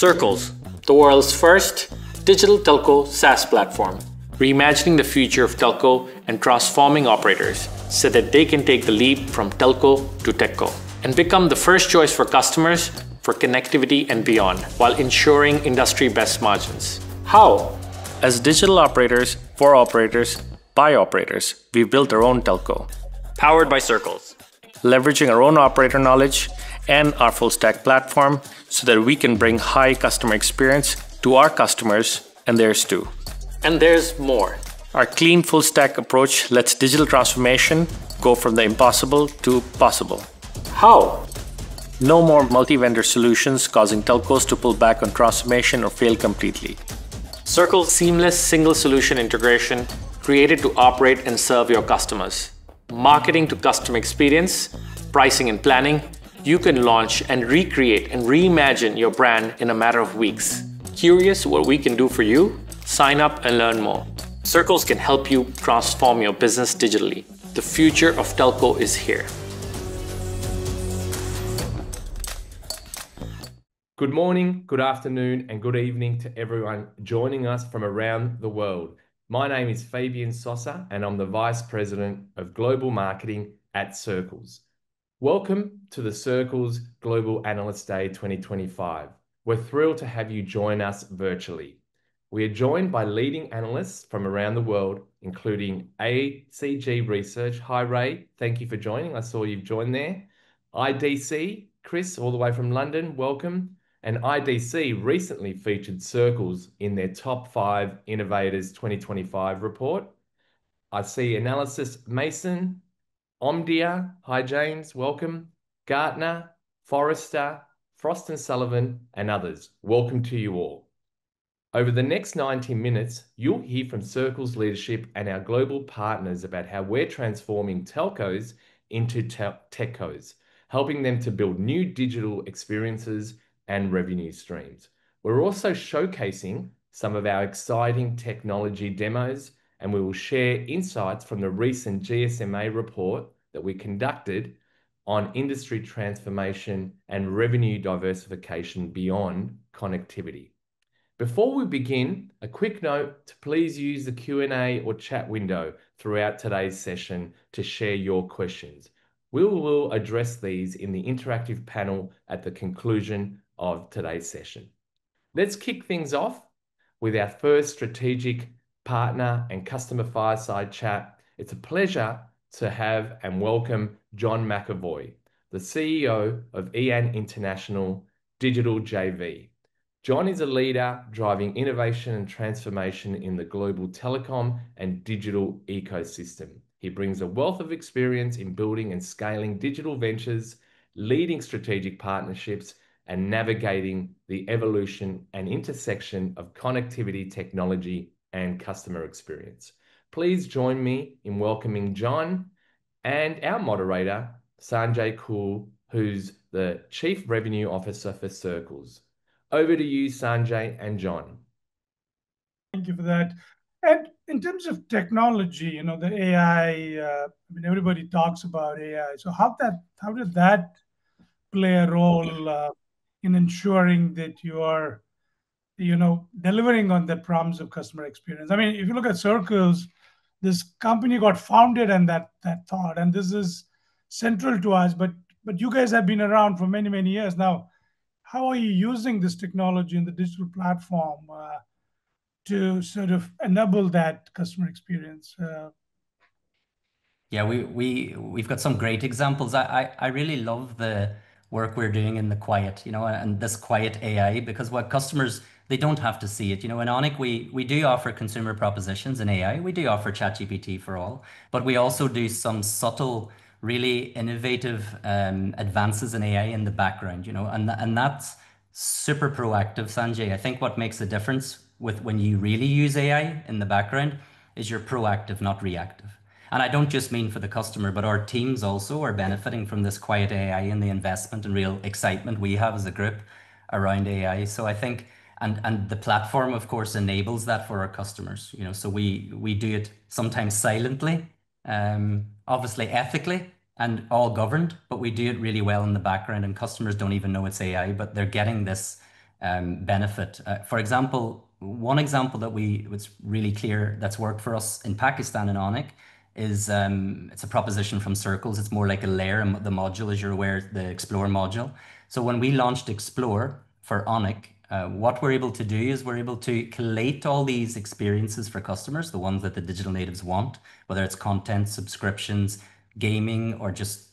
Circles, the world's first digital telco SaaS platform, reimagining the future of telco and transforming operators so that they can take the leap from telco to techco and become the first choice for customers for connectivity and beyond, while ensuring industry best margins. How? As digital operators, for operators, by operators, we've built our own telco. Powered by Circles. Leveraging our own operator knowledge and our full stack platform so that we can bring high customer experience to our customers and theirs too. And there's more. Our clean full stack approach lets digital transformation go from the impossible to possible. How? No more multi-vendor solutions causing telcos to pull back on transformation or fail completely. Circle's seamless single solution integration created to operate and serve your customers. Marketing to customer experience, pricing and planning, you can launch and recreate and reimagine your brand in a matter of weeks. Curious what we can do for you? Sign up and learn more. Circles can help you transform your business digitally. The future of telco is here. Good morning, good afternoon, and good evening to everyone joining us from around the world. My name is Fabian Sosa, and I'm the Vice President of Global Marketing at Circles. Welcome to the Circles Global Analyst Day 2025. We're thrilled to have you join us virtually. We are joined by leading analysts from around the world, including ACG Research. Hi, Ray. Thank you for joining. I saw you've joined there. IDC, Chris, all the way from London. Welcome. And IDC recently featured Circles in their Top 5 Innovators 2025 report. I see Analyst, Mason, Omdia. Hi, James. Welcome. Gartner, Forrester, Frost & Sullivan, and others. Welcome to you all. Over the next 90 minutes, you'll hear from Circles leadership and our global partners about how we're transforming telcos into techcos, helping them to build new digital experiences and revenue streams. We're also showcasing some of our exciting technology demos, and we will share insights from the recent GSMA report that we conducted on industry transformation and revenue diversification beyond connectivity. Before we begin, a quick note to please use the Q&A or chat window throughout today's session to share your questions. We will address these in the interactive panel at the conclusion of today's session. Let's kick things off with our first strategic partner and customer fireside chat. It's a pleasure to have and welcome John McAvoy, the CEO of EAN International Digital JV. John is a leader driving innovation and transformation in the global telecom and digital ecosystem. He brings a wealth of experience in building and scaling digital ventures, leading strategic partnerships, and navigating the evolution and intersection of connectivity, technology, and customer experience. Please join me in welcoming John and our moderator, Sanjay Koul, who's the Chief Revenue Officer for Circles. Over to you, Sanjay and John. Thank you for that. And in terms of technology, the AI, everybody talks about AI. So how did that play a role in ensuring that you are, delivering on the promise of customer experience? I mean, if you look at Circles, this company got founded on that thought, and this is central to us. But you guys have been around for many, many years now. How are you using this technology in the digital platform to sort of enable that customer experience? Yeah, we've got some great examples. I really love the work we're doing in the quiet, and this quiet AI, because what customers, they don't have to see it. In Onyx, we do offer consumer propositions in AI. We do offer ChatGPT for all, but we also do some subtle, really innovative advances in AI in the background, and that's super proactive, Sanjay. I think what makes a difference with when you really use AI in the background is you're proactive, not reactive. And I don't just mean for the customer, but our teams also are benefiting from this quiet AI and the investment and real excitement we have as a group around AI. So I think, and the platform, of course, enables that for our customers. So we do it sometimes silently, obviously ethically, and all governed, but we do it really well in the background, and customers don't even know it's AI, but they're getting this benefit. For example, one example that was really clear that's worked for us in Pakistan in Onyx is it's a proposition from Circles. It's more like a layer, the module, as you're aware, the Explore module. So when we launched Explore for Onyx, what we're able to do is we're able to collate all these experiences for customers, the ones that the digital natives want, whether it's content, subscriptions, gaming, or just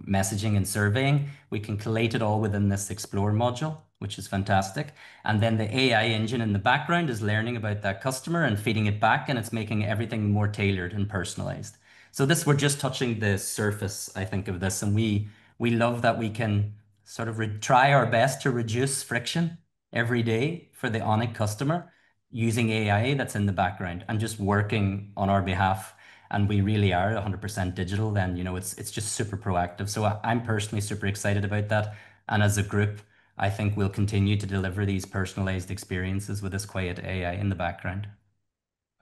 messaging and surveying. We can collate it all within this Explore module, which is fantastic. And then the AI engine in the background is learning about that customer and feeding it back, and it's making everything more tailored and personalized. So this, we're just touching the surface, I think, of this, and we love that we can sort of try our best to reduce friction every day for the Onyx customer using AI that's in the background and just working on our behalf. And we really are 100% digital, then, it's just super proactive. So I'm personally super excited about that. And as a group, I think we'll continue to deliver these personalized experiences with this quiet AI in the background.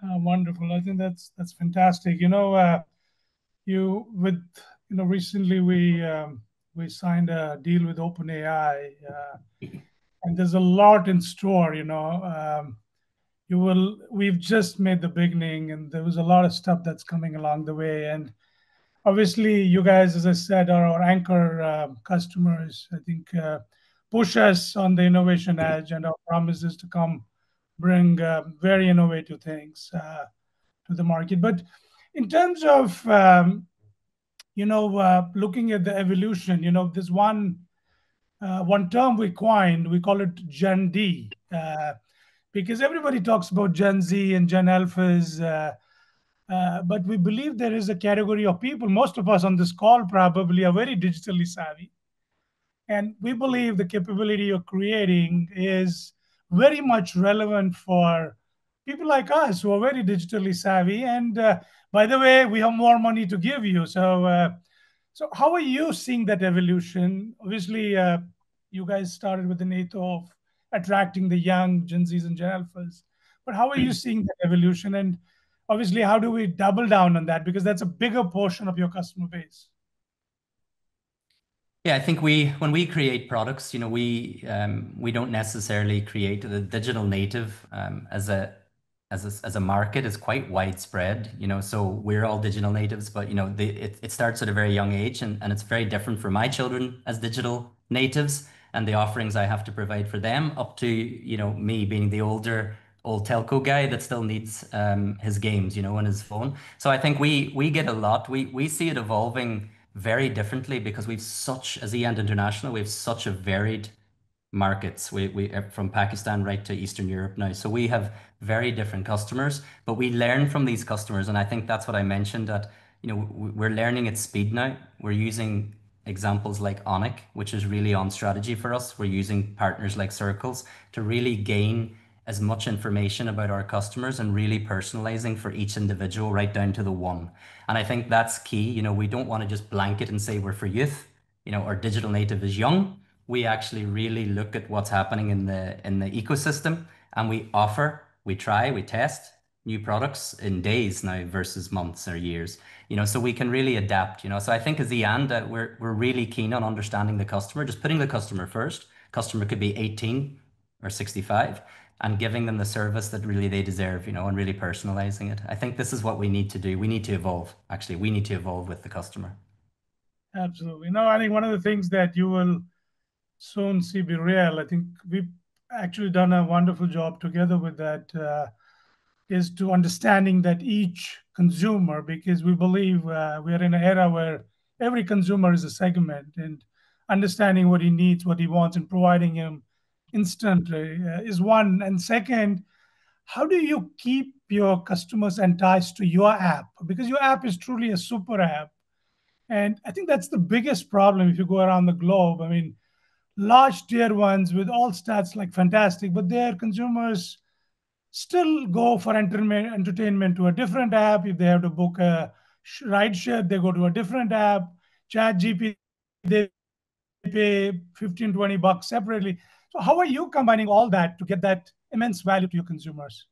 Wonderful. I think that's fantastic. Recently we signed a deal with OpenAI, and there's a lot in store. We've just made the beginning, and there was a lot of stuff that's coming along the way. And obviously, you guys, as I said, are our anchor customers. I think push us on the innovation edge, and our promise is to come bring very innovative things to the market. But in terms of looking at the evolution, there's one term we coined. We call it Gen D, because everybody talks about Gen Z and Gen Alphas. But we believe there is a category of people, most of us on this call probably are very digitally savvy. And we believe the capability you're creating is very much relevant for people like us who are very digitally savvy. And by the way, we have more money to give you. So how are you seeing that evolution? Obviously, you guys started with an ethos of attracting the young Gen Zs and Gen Alphas. But how are you seeing that evolution? And obviously, how do we double down on that? Because that's a bigger portion of your customer base. Yeah, I think when we create products, we don't necessarily create the digital native as a market is quite widespread. So we're all digital natives, but it starts at a very young age, and it's very different for my children as digital natives and the offerings I have to provide for them, up to me being the older old telco guy that still needs his games, on his phone. So I think we get a lot. We see it evolving very differently because as eAnd International, we have such a varied markets. We from Pakistan right to Eastern Europe now. So we have very different customers, but we learn from these customers. And I think that's what I mentioned, that, we're learning at speed now. We're using examples like Onyx, which is really on strategy for us. We're using partners like Circles to really gain as much information about our customers and really personalizing for each individual right down to the one. And I think that's key. We don't want to just blanket and say we're for youth, our digital native is young. We actually really look at what's happening in the ecosystem, and we try, we test new products in days now versus months or years. So we can really adapt. So I think as eAnd, we're really keen on understanding the customer, just putting the customer first. Customer could be 18 or 65, and giving them the service that really they deserve, and really personalizing it. I think this is what we need to do. We need to evolve. Actually, we need to evolve with the customer. Absolutely. No, I think one of the things that you will soon see be real, I think we've actually done a wonderful job together with that, is to understanding that each consumer, because we believe we are in an era where every consumer is a segment, and understanding what he needs, what he wants, and providing him instantly is one. And second, how do you keep your customers enticed to your app? Because your app is truly a super app. And I think that's the biggest problem if you go around the globe. I mean, large tier ones with all stats like fantastic, but their consumers still go for entertainment to a different app. If they have to book a ride share, they go to a different app. Chat GPT, they pay 15, 20 bucks separately. So how are you combining all that to get that immense value to your consumers?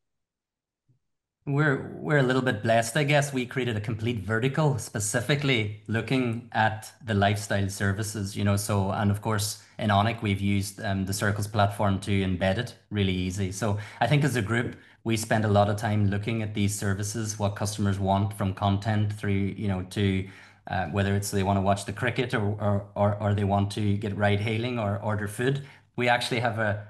We're a little bit blessed, I guess. We created a complete vertical specifically looking at the lifestyle services, So, and of course, in Onic, we've used the Circles platform to embed it really easy. So, I think as a group, we spend a lot of time looking at these services, what customers want from content through, to whether it's they want to watch the cricket or they want to get ride hailing or order food. We actually have a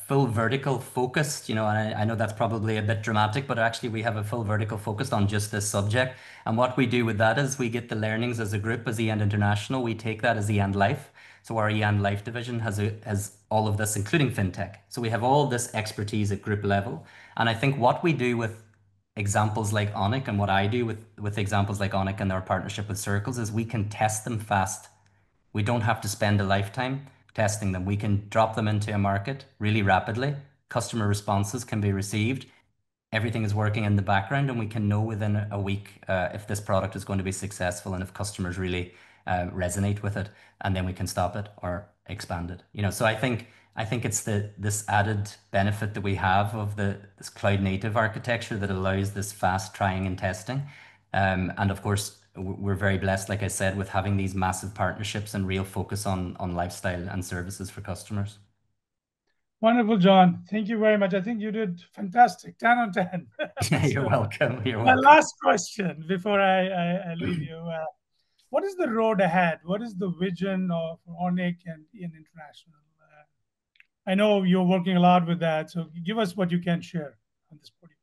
full vertical focused, and I know that's probably a bit dramatic, but actually we have a full vertical focused on just this subject. And what we do with that is we get the learnings as a group, as EN International, we take that as EN Life. So our EN Life division has all of this, including fintech. So we have all this expertise at group level. And I think what we do with examples like Onic and what I do with examples like Onic and our partnership with Circles is we can test them fast. We don't have to spend a lifetime testing them. We can drop them into a market really rapidly. Customer responses can be received. Everything is working in the background, and we can know within a week if this product is going to be successful and if customers really resonate with it, and then we can stop it or expand it. So I think it's this added benefit that we have of this cloud native architecture that allows this fast trying and testing. And of course, we're very blessed, like I said, with having these massive partnerships and real focus on lifestyle and services for customers. Wonderful, John. Thank you very much. I think you did fantastic. 10 on 10. You're welcome. You're My welcome. last question before I leave you. What is the road ahead? What is the vision of Onic and EN International? I know you're working a lot with that, so give us what you can share on this podium.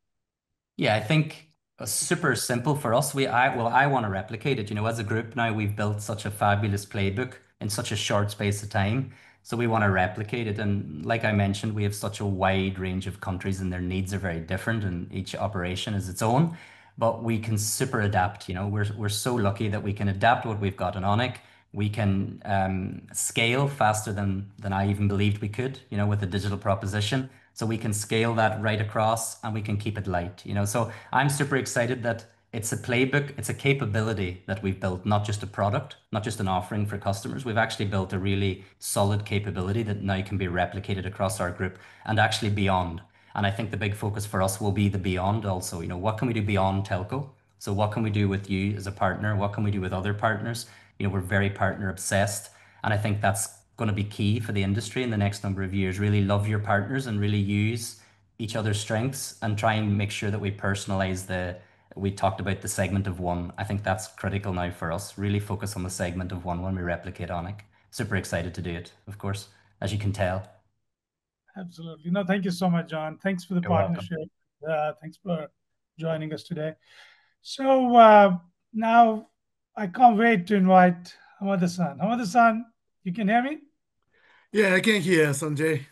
Yeah, I think super simple for us. I want to replicate it. As a group now, we've built such a fabulous playbook in such a short space of time. So we want to replicate it. And like I mentioned, we have such a wide range of countries and their needs are very different and each operation is its own. But we can super adapt. We're so lucky that we can adapt what we've got in Onic. We can scale faster than I even believed we could, with the digital proposition. So we can scale that right across and we can keep it light, So I'm super excited that it's a playbook, it's a capability that we've built, not just a product, not just an offering for customers. We've actually built a really solid capability that now can be replicated across our group and actually beyond. And I think the big focus for us will be the beyond also. What can we do beyond telco? So what can we do with you as a partner? What can we do with other partners? We're very partner obsessed. And I think that's going to be key for the industry in the next number of years. Really love your partners and really use each other's strengths and try and make sure that we talked about the segment of one. I think that's critical now for us. Really focus on the segment of one when we replicate Onic. Super excited to do it, of course, as you can tell. Absolutely. No, thank you so much, John. Thanks for the You're welcome. partnership. Thanks for joining us today. So now I can't wait to invite Hamada-san. Hamada-san, you can hear me? Yeah, I can hear Sanjay.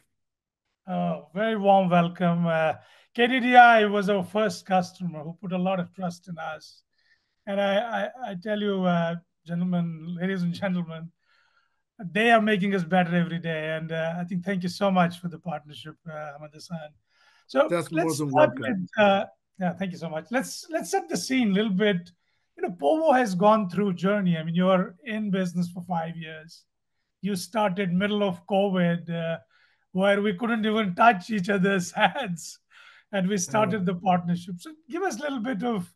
Oh, very warm welcome. KDDI was our first customer who put a lot of trust in us. And I tell you, gentlemen, ladies and gentlemen, they are making us better every day. And I think thank you so much for the partnership, Hamada-san. So That's more let's than start welcome. with, yeah, thank you so much. Let's set the scene a little bit. Povo has gone through a journey. I mean, you're in business for 5 years. You started middle of COVID, where we couldn't even touch each other's hands, and we started the partnership. So give us a little bit of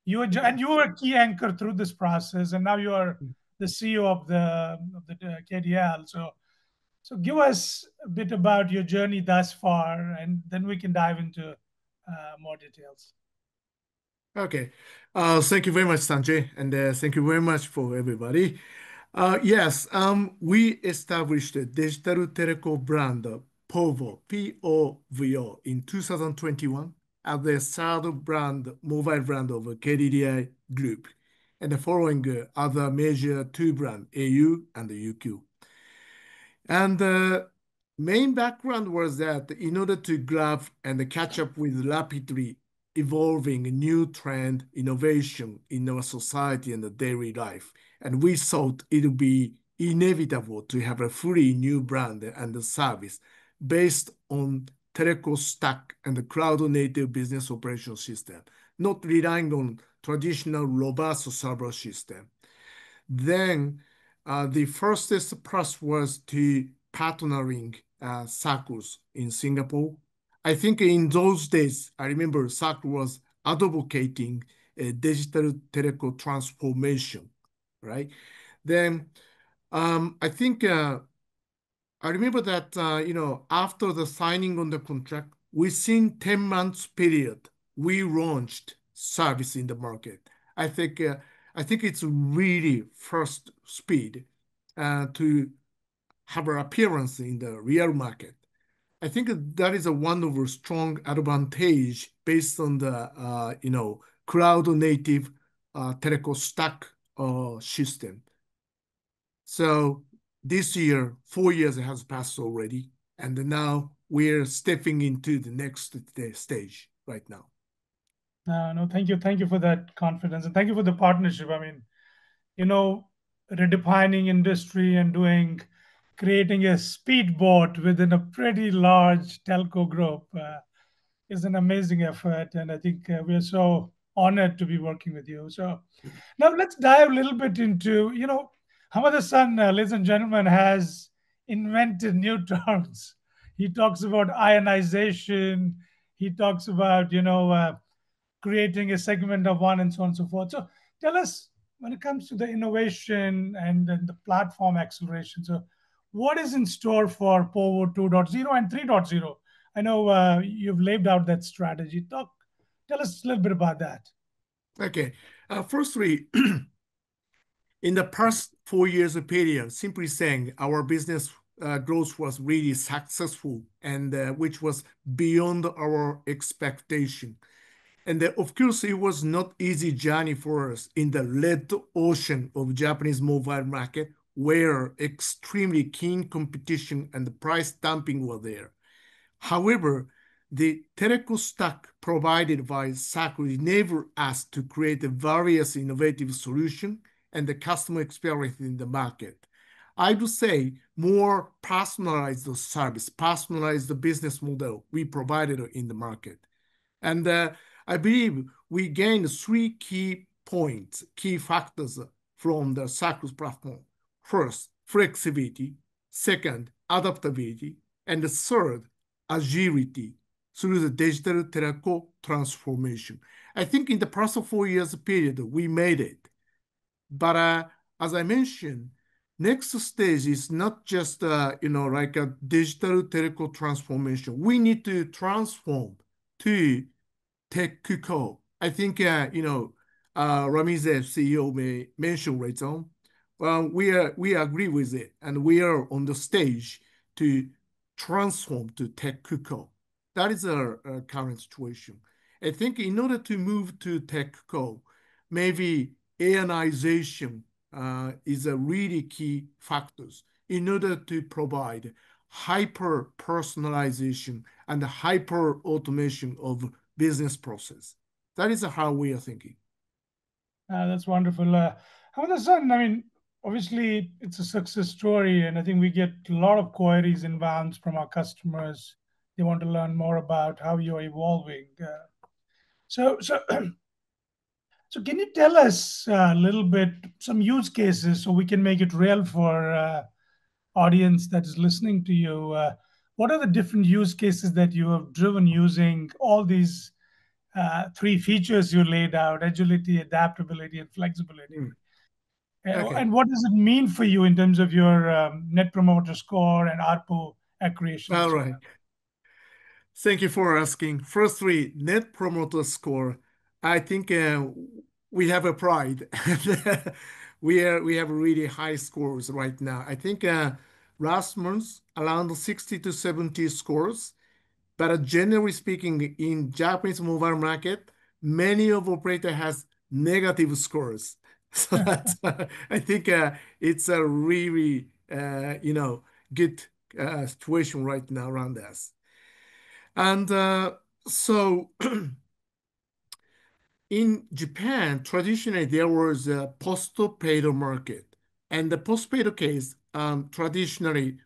and you were a key anchor through this process, and now you are the CEO of the KDL. So give us a bit about your journey thus far, and then we can dive into more details. Okay. Thank you very much, Sanjay, and thank you very much for everybody. Yes, we established a digital telco brand, Povo, P-O-V-O, in 2021 as the third mobile brand of KDDI Group, and following other major two brands, AU and UQ. And the main background was that in order to grab and catch up with rapidly evolving new trend innovation in our society and the daily life, and we thought it would be inevitable to have a fully new brand and service based on telco stack and the cloud-native business operation system, not relying on traditional robust server system. Then the first plus was to partnering Circles in Singapore. I think in those days, I remember Circle was advocating a digital telco transformation, right? Then I think I remember that after the signing on the contract, within 10 months period, we launched service in the market. I think it's really first speed to have an appearance in the real market. I think that is a one of a strong advantage based on the cloud native telco stack system. So this year, 4 years has passed already, and now we're stepping into the next stage right now. No, thank you. Thank you for that confidence, and thank you for the partnership. I mean, redefining industry and creating a speedboat within a pretty large telco group is an amazing effort. And I think we are so honored to be working with you. So now let's dive a little bit into, Hamada-san, ladies and gentlemen, has invented new terms. He talks about ionization. He talks about, creating a segment of one and so on and so forth. So tell us, when it comes to the innovation and the platform acceleration, so what is in store for Povo 2.0 and 3.0? I know you've laid out that strategy. Tell us a little bit about that. Okay. Firstly, in the past 4 years period, simply saying our business growth was really successful and which was beyond our expectation. And of course, it was not easy journey for us in the red ocean of Japanese mobile market, where extremely keen competition and price dumping were there. However, the telco stack provided by Sakura enabled us to create a various innovative solution and the customer experience in the market. I would say more personalized service, personalized business model we provided in the market. And I believe we gained 3 key points, key factors from the Sakura's platform. First, flexibility. Second, adaptability. And the third, agility through the digital telco transformation. I think in the past 4 years period, we made it. But as I mentioned, next stage is not just like a digital telco transformation. We need to transform to TechCo. I think Ramirez, CEO, may mention later on. Well, we agree with it, and we are on the stage to transform to TechCo. That is our current situation. I think in order to move to TechCo, maybe AIization is a really key factors in order to provide hyper personalization and hyper automation of business process. That is how we are thinking. That's wonderful. Hamada-san, I mean, obviously it's a success story, and I think we get a lot of queries inbounds from our customers. They want to learn more about how you're evolving. So can you tell us a little bit, some use cases so we can make it real for audience that is listening to you? What are the different use cases that you have driven using all these 3 features you laid out: agility, adaptability, and flexibility? Okay. And what does it mean for you in terms of your net promoter score and ARPU accretion? All right. Thank you for asking. Firstly, net promoter score. I think we have a pride. We have really high scores right now. I think last month around 60 to 70 scores. But generally speaking, in Japanese mobile market, many of operator has negative scores. So that's I think it's a really good situation right now around us. And so in Japan, traditionally there was a postpaid market, and the postpaid case traditionally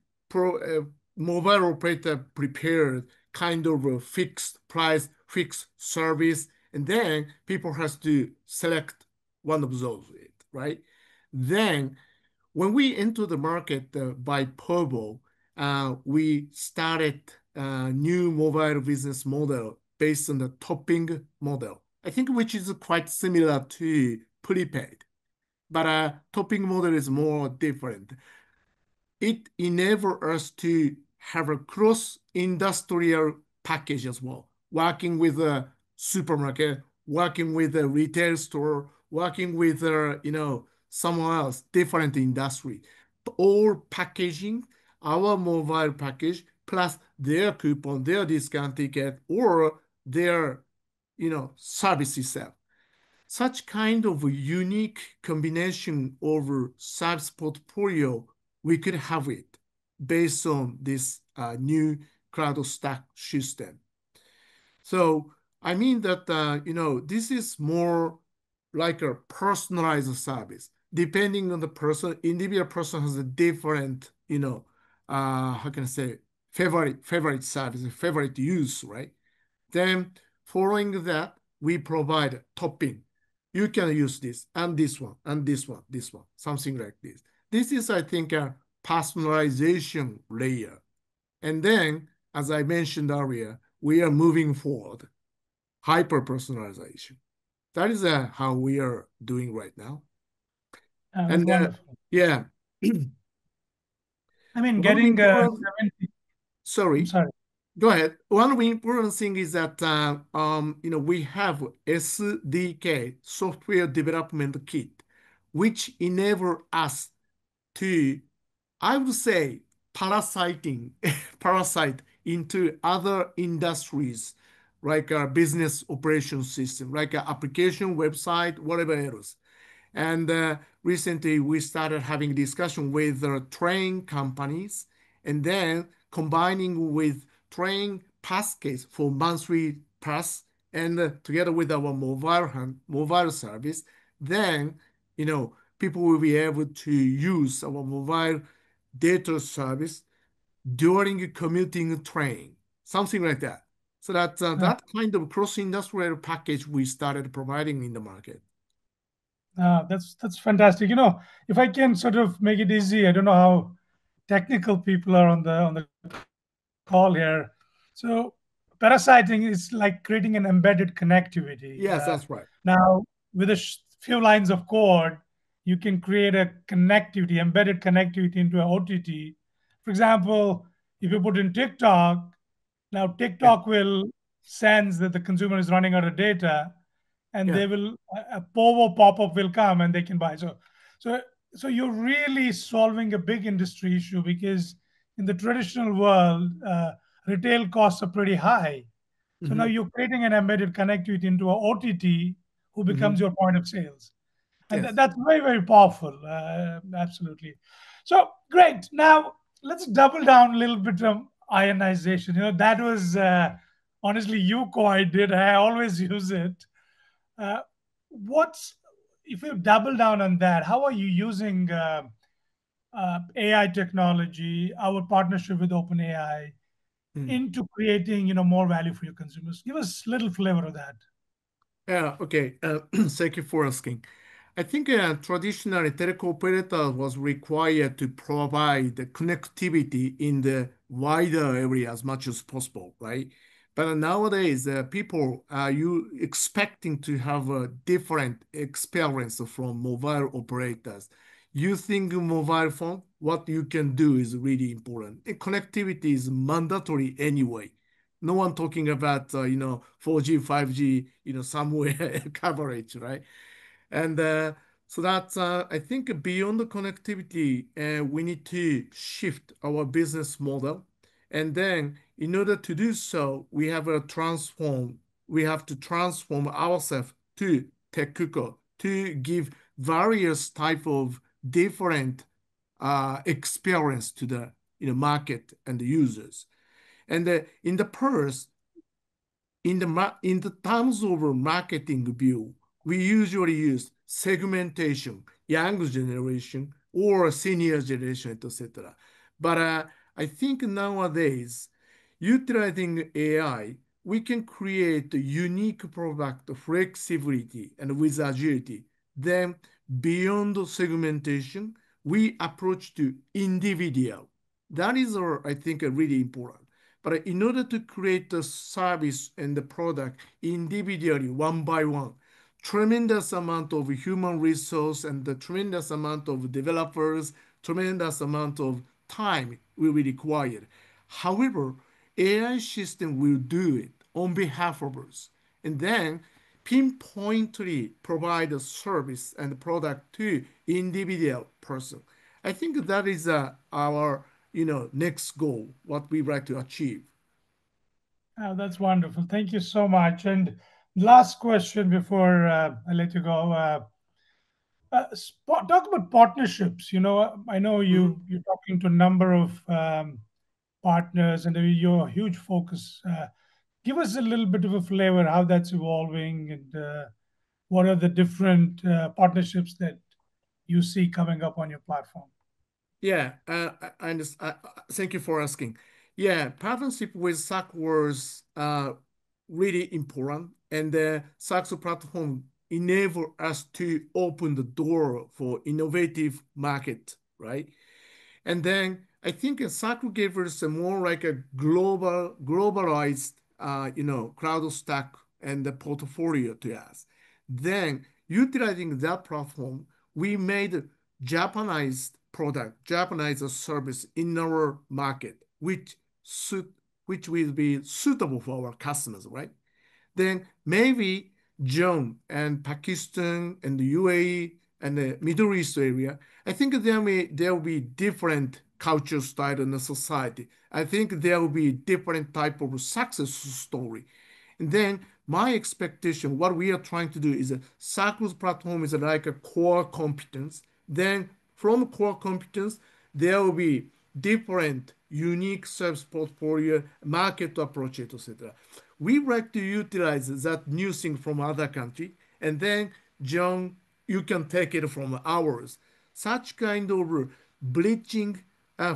mobile operator prepared kind of a fixed price, fixed service, and then people has to select one of those, right? Then when we enter the market by Povo, we started a new mobile business model based on the topping model. I think which is quite similar to prepaid, but topping model is more different. It enables us to have a cross-industrial package as well, working with a supermarket, working with a retail store, working with someone else, different industry, all packaging our mobile package plus their coupon, their discount ticket, or their service itself. Such kind of unique combination of service portfolio, we could have it based on this new cloud stack system. So I mean that this is more like a personalized service. Depending on the person, individual person has a different, how can I say, favorite service, favorite use, right? Then following that, we provide topping. You can use this and this one and this one, something like this. This is, I think, a personalization layer. And then, as I mentioned earlier, we are moving forward, hyper personalization. That is how we are doing right now. That's And wonderful. yeah, I mean, one getting important, 70. I'm sorry, sorry. go ahead. One important thing is that we have SDK, software development kit, which enable us to, I would say, parasite into other industries, like a business operation system, like an application, website, whatever else. And recently, we started having discussion with train companies, and then combining with train pass case for monthly pass, and together with our mobile service, then people will be able to use our mobile data service during commuting train, something like that. So that kind of cross-industrial package we started providing in the market. That's fantastic. If I can sort of make it easy, I don't know how technical people are on the call here. So parasiting is like creating an embedded connectivity. Yes, that's right. Now, with a few lines of code, you can create a connectivity, embedded connectivity into an OTT. For example, if you put in TikTok, now Yeah. TikTok will sense that the consumer is running out of data, and Yeah. they will a POVO pop-up will come and they can buy. So so you're really solving a big industry issue, because in the traditional world, retail costs are pretty high. So now Mhm. you're creating an embedded connectivity into an OTT who becomes Mhm. your point of sales. And Yes. that's very, very powerful. Absolutely. So great. Now let's double down a little bit on ionization. That was honestly you coined it. I always use it. Uh, what's if you double down on that? How are you using AI technology, our partnership with OpenAI, Mm. into creating more value for your consumers? Give us a little flavor of that. Yeah, okay. Thank you for asking. I think traditionally telecom operator was required to provide the connectivity in the wider area as much as possible, right? But nowadays, people are you expecting to have a different experience from mobile operators. Using mobile phone, what you can do is really important. And connectivity is mandatory anyway. No one talking about 4G, 5G, somewhere coverage, right? And so that's I think beyond the connectivity, we need to shift our business model, and then in order to do so, we have to transform ourselves to Tekuko to give various type of different experience to the market and the users. And in the past, in the terms of marketing view, we usually use segmentation, young generation or senior generation, etc. But I think nowadays, utilizing AI, we can create a unique product flexibility and with agility. Then beyond segmentation, we approach to individual. That is, I think, really important. But in order to create the service and the product individually, one by one, tremendous amount of human resource and the tremendous amount of developers, tremendous amount of time will be required. However, AI system will do it on behalf of us, and then pinpointedly provide a service and product to individual person. I think that is our next goal, what we like to achieve. Oh, that's wonderful. Thank you so much. And last question before I let you go. Talk about partnerships. I know you're talking to a number of partners, and your huge focus. Give us a little bit of a flavor how that's evolving, and what are the different partnerships that you see coming up on your platform. Yeah, thank you for asking. Yeah, partnership with SAC was really important, and the SAC's platform enable us to open the door for innovative market, right? And then I think SAC gave us a more like a globalized, cloud stack and the portfolio to us. Then utilizing that platform, we made Japanese product, Japanese service in our market, which will be suitable for our customers, right? Then maybe John and Pakistan and the UAE and the Middle East area, I think there will be different culture style in the society. I think there will be different type of success story. And then my expectation, what we are trying to do is a Circles platform is like a core competence. Then from core competence, there will be different unique service portfolio, market approach, etc. We like to utilize that new thing from other country, and then John, you can take it from ours. Such kind of bridging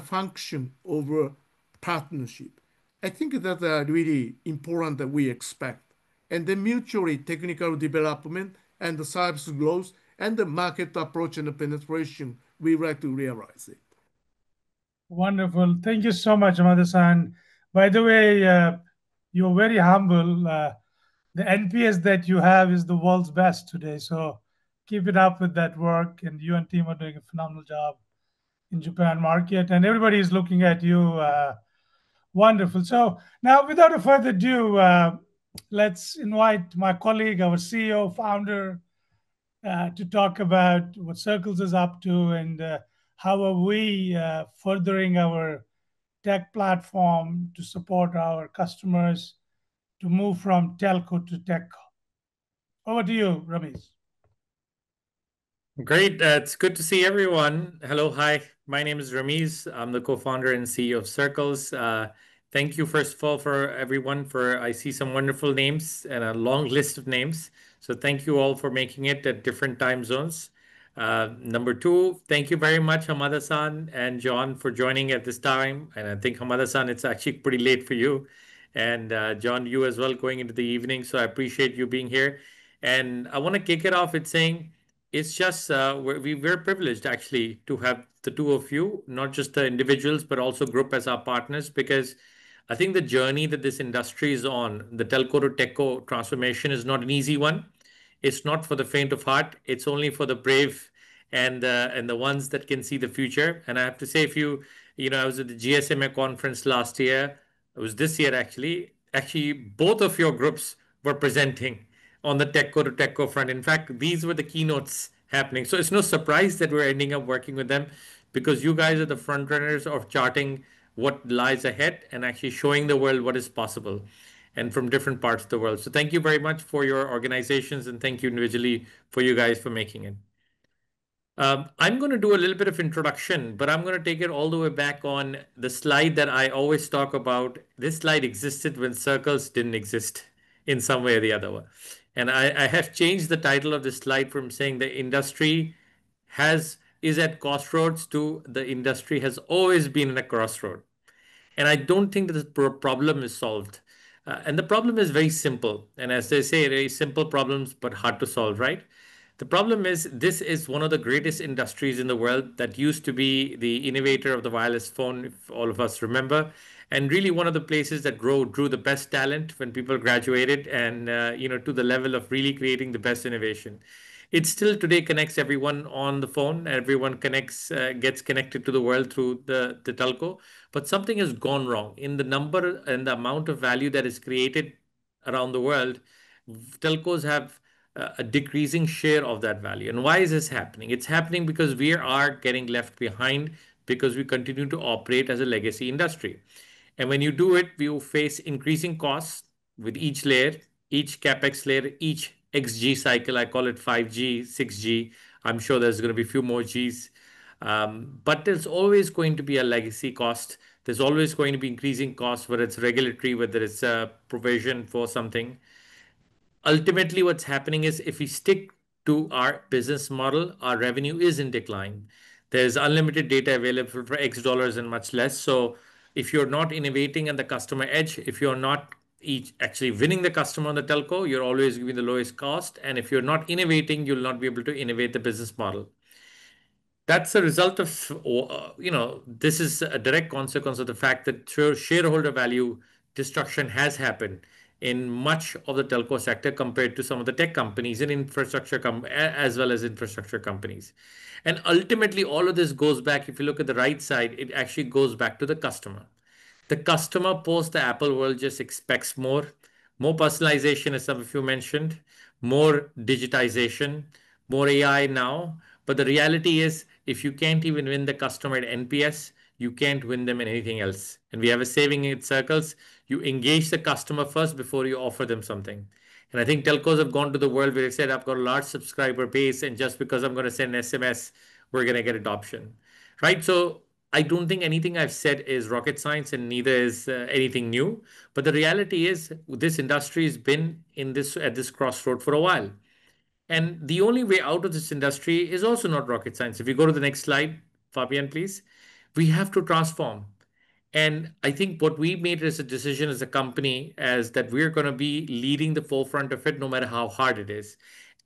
function of partnership. I think that really important that we expect. And the mutually technical development and the service growth and the market approach and the penetration, we like to realize it. Wonderful. Thank you so much, Amada-san. By the way, you're very humble. The NPS that you have is the world's best today. So keep it up with that work. And you and team are doing a phenomenal job in Japan market. And everybody is looking at you. Wonderful. So now, without a further ado, let's invite my colleague, our CEO, founder, to talk about what Circles is up to and how are we furthering our tech platform to support our customers to move from telco to techco. Over to you, Ramesh. Great. It's good to see everyone. Hello. Hi. My name is Ramiz. I'm the co-founder and CEO of Circles. Thank you, first of all, for everyone I see some wonderful names and a long list of names. So thank you all for making it at different time zones. Number two, thank you very much, Hamada-san and John, for joining at this time. And I think, Hamada-san, it's actually pretty late for you. And John, you as well, going into the evening. So I appreciate you being here. And I want to kick it off with saying, it's just we're privileged actually to have the two of you, not just the individuals, but also group as our partners, because I think the journey that this industry is on, the telco to techco transformation, is not an easy one. It's not for the faint of heart. It's only for the brave and the ones that can see the future. And I have to say, I was at the GSMA conference last year. It was this year actually. Actually, both of your groups were presenting on the Techco to Techco front. In fact, these were the keynotes happening. So it's no surprise that we're ending up working with them, because you guys are the front runners of charting what lies ahead and actually showing the world what is possible, and from different parts of the world. So thank you very much for your organizations, and thank you individually for you guys for making it. I'm going to do a little bit of introduction, but I'm going to take it all the way back on the slide that I always talk about. This slide existed when Circles didn't exist in some way or the other. And I have changed the title of this slide from saying the industry is at crossroads to the industry has always been in a crossroad. And I don't think that the problem is solved. And the problem is very simple. And as they say, very simple problems, but hard to solve, right? The problem is this is one of the greatest industries in the world that used to be the innovator of the wireless phone, if all of us remember. and really one of the places that drew the best talent when people graduated, and to the level of really creating the best innovation. It still today connects everyone on the phone. Everyone gets connected to the world through the telco. But something has gone wrong in the number and the amount of value that is created around the world. Telcos have a decreasing share of that value. And why is this happening? It's happening because we are getting left behind because we continue to operate as a legacy industry. And when you do it, you face increasing costs with each layer, each capex layer, each XG cycle. I call it 5G, 6G. I'm sure there's going to be a few more Gs. But there's always going to be a legacy cost. There's always going to be increasing costs, whether it's regulatory, whether it's a provision for something. Ultimately, what's happening is if we stick to our business model, our revenue is in decline. There's unlimited data available for X dollars and much less. So if you're not innovating at the customer edge, if you're not actually winning the customer on the telco, you're always giving the lowest cost. And if you're not innovating, you'll not be able to innovate the business model. That's a result of, this is a direct consequence of the fact that shareholder value destruction has happened in much of the telco sector compared to some of the tech companies and as well as infrastructure companies. And ultimately, all of this goes back, if you look at the right side, it actually goes back to the customer. The customer post the Apple world just expects more personalization, as some of you mentioned, more digitization, more AI now. But the reality is, if you can't even win the customer at NPS, you can't win them in anything else. And we have a saying in circles: you engage the customer first before you offer them something. And I think telcos have gone to the world where they said, I've got a large subscriber base, and just because I'm going to send an SMS, we're going to get adoption, right? So I don't think anything I've said is rocket science, and neither is anything new. But the reality is, this industry has been at this crossroad for a while. And the only way out of this industry is also not rocket science. If you go to the next slide, Fabian, please, we have to transform. And I think what we made as a decision as a company is that we're going to be leading the forefront of it, no matter how hard it is.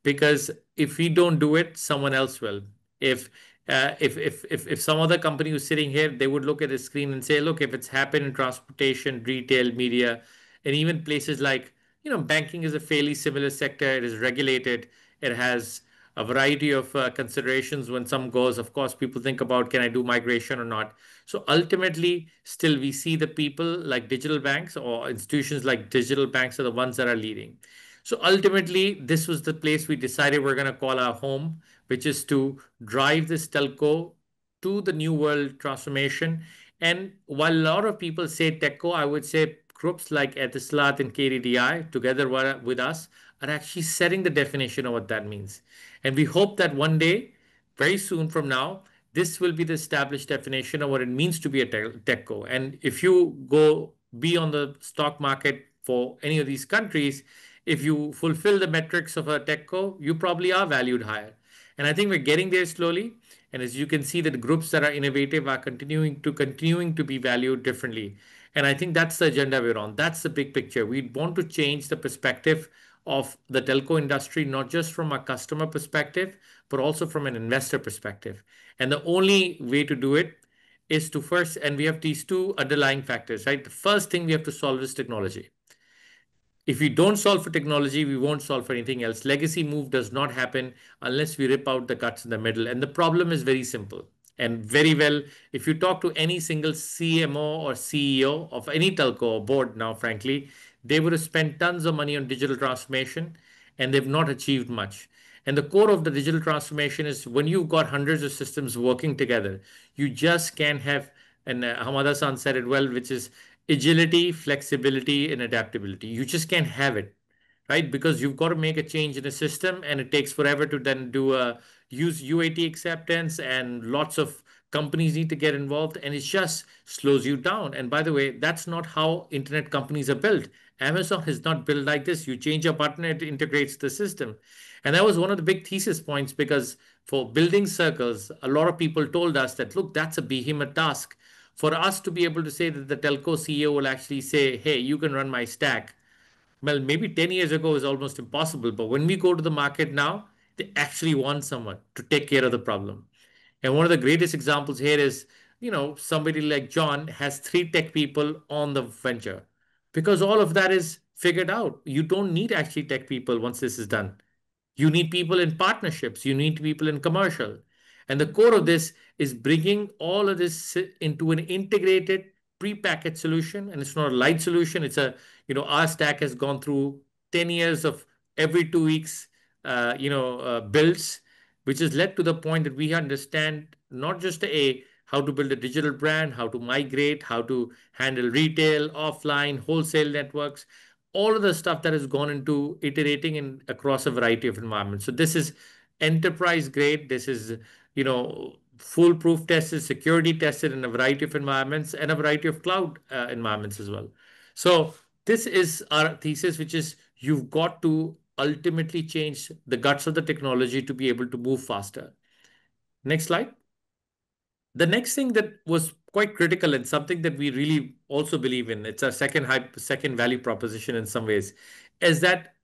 Because if we don't do it, someone else will. If if some other company was sitting here, they would look at the screen and say, look, if it's happened in transportation, retail, media, and even places like, banking is a fairly similar sector. It is regulated. It has a variety of considerations when some goes. Of course, people think about, can I do migration or not? So ultimately, still we see the people like digital banks or institutions like digital banks are the ones that are leading. So ultimately, this was the place we decided we're going to call our home, which is to drive this telco to the new world transformation. And while a lot of people say techco, I would say groups like Etisalat and KDDI, together with us, are actually setting the definition of what that means. And we hope that one day, very soon from now, this will be the established definition of what it means to be a techco. And if you go be on the stock market for any of these countries, if you fulfill the metrics of a techco, you probably are valued higher. And I think we're getting there slowly. And as you can see, that the groups that are innovative are continuing to be valued differently. And I think that's the agenda we're on. That's the big picture. We want to change the perspective of the telco industry, not just from a customer perspective, but also from an investor perspective. And the only way to do it is to first, and we have these two underlying factors, right? The first thing we have to solve is technology. If we don't solve for technology, we won't solve for anything else. Legacy move does not happen unless we rip out the guts in the middle. And the problem is very simple and very well. If you talk to any single CMO or CEO of any telco or board now, frankly, they would have spent tons of money on digital transformation and they've not achieved much. And the core of the digital transformation is when you've got hundreds of systems working together, you just can't have, and Hamada-san said it well, which is agility, flexibility, and adaptability. You just can't have it, right? Because you've got to make a change in a system and it takes forever to then use UAT acceptance, and lots of companies need to get involved, and it just slows you down. And by the way, that's not how internet companies are built. Amazon is not built like this. You change a button, it integrates the system. And that was one of the big thesis points, because for building circles, a lot of people told us that, look, that's a behemoth task. For us to be able to say that the telco CEO will actually say, hey, you can run my stack. Well, maybe 10 years ago is almost impossible. But when we go to the market now, they actually want someone to take care of the problem. And one of the greatest examples here is somebody like John has three tech people on the venture because all of that is figured out. You don't need actually tech people once this is done. You need people in partnerships. You need people in commercial. And the core of this is bringing all of this into an integrated pre-packaged solution. And it's not a light solution. Our stack has gone through 10 years of every 2 weeks, builds, which has led to the point that we understand not just how to build a digital brand, how to migrate, how to handle retail, offline, wholesale networks, all of the stuff that has gone into iterating across a variety of environments. So this is enterprise grade. This is, foolproof tested, security tested in a variety of environments and a variety of cloud environments as well. So this is our thesis, which is you've got to ultimately change the guts of the technology to be able to move faster. Next slide. The next thing that was quite critical and something that we really also believe in, it's our second value proposition in some ways, is that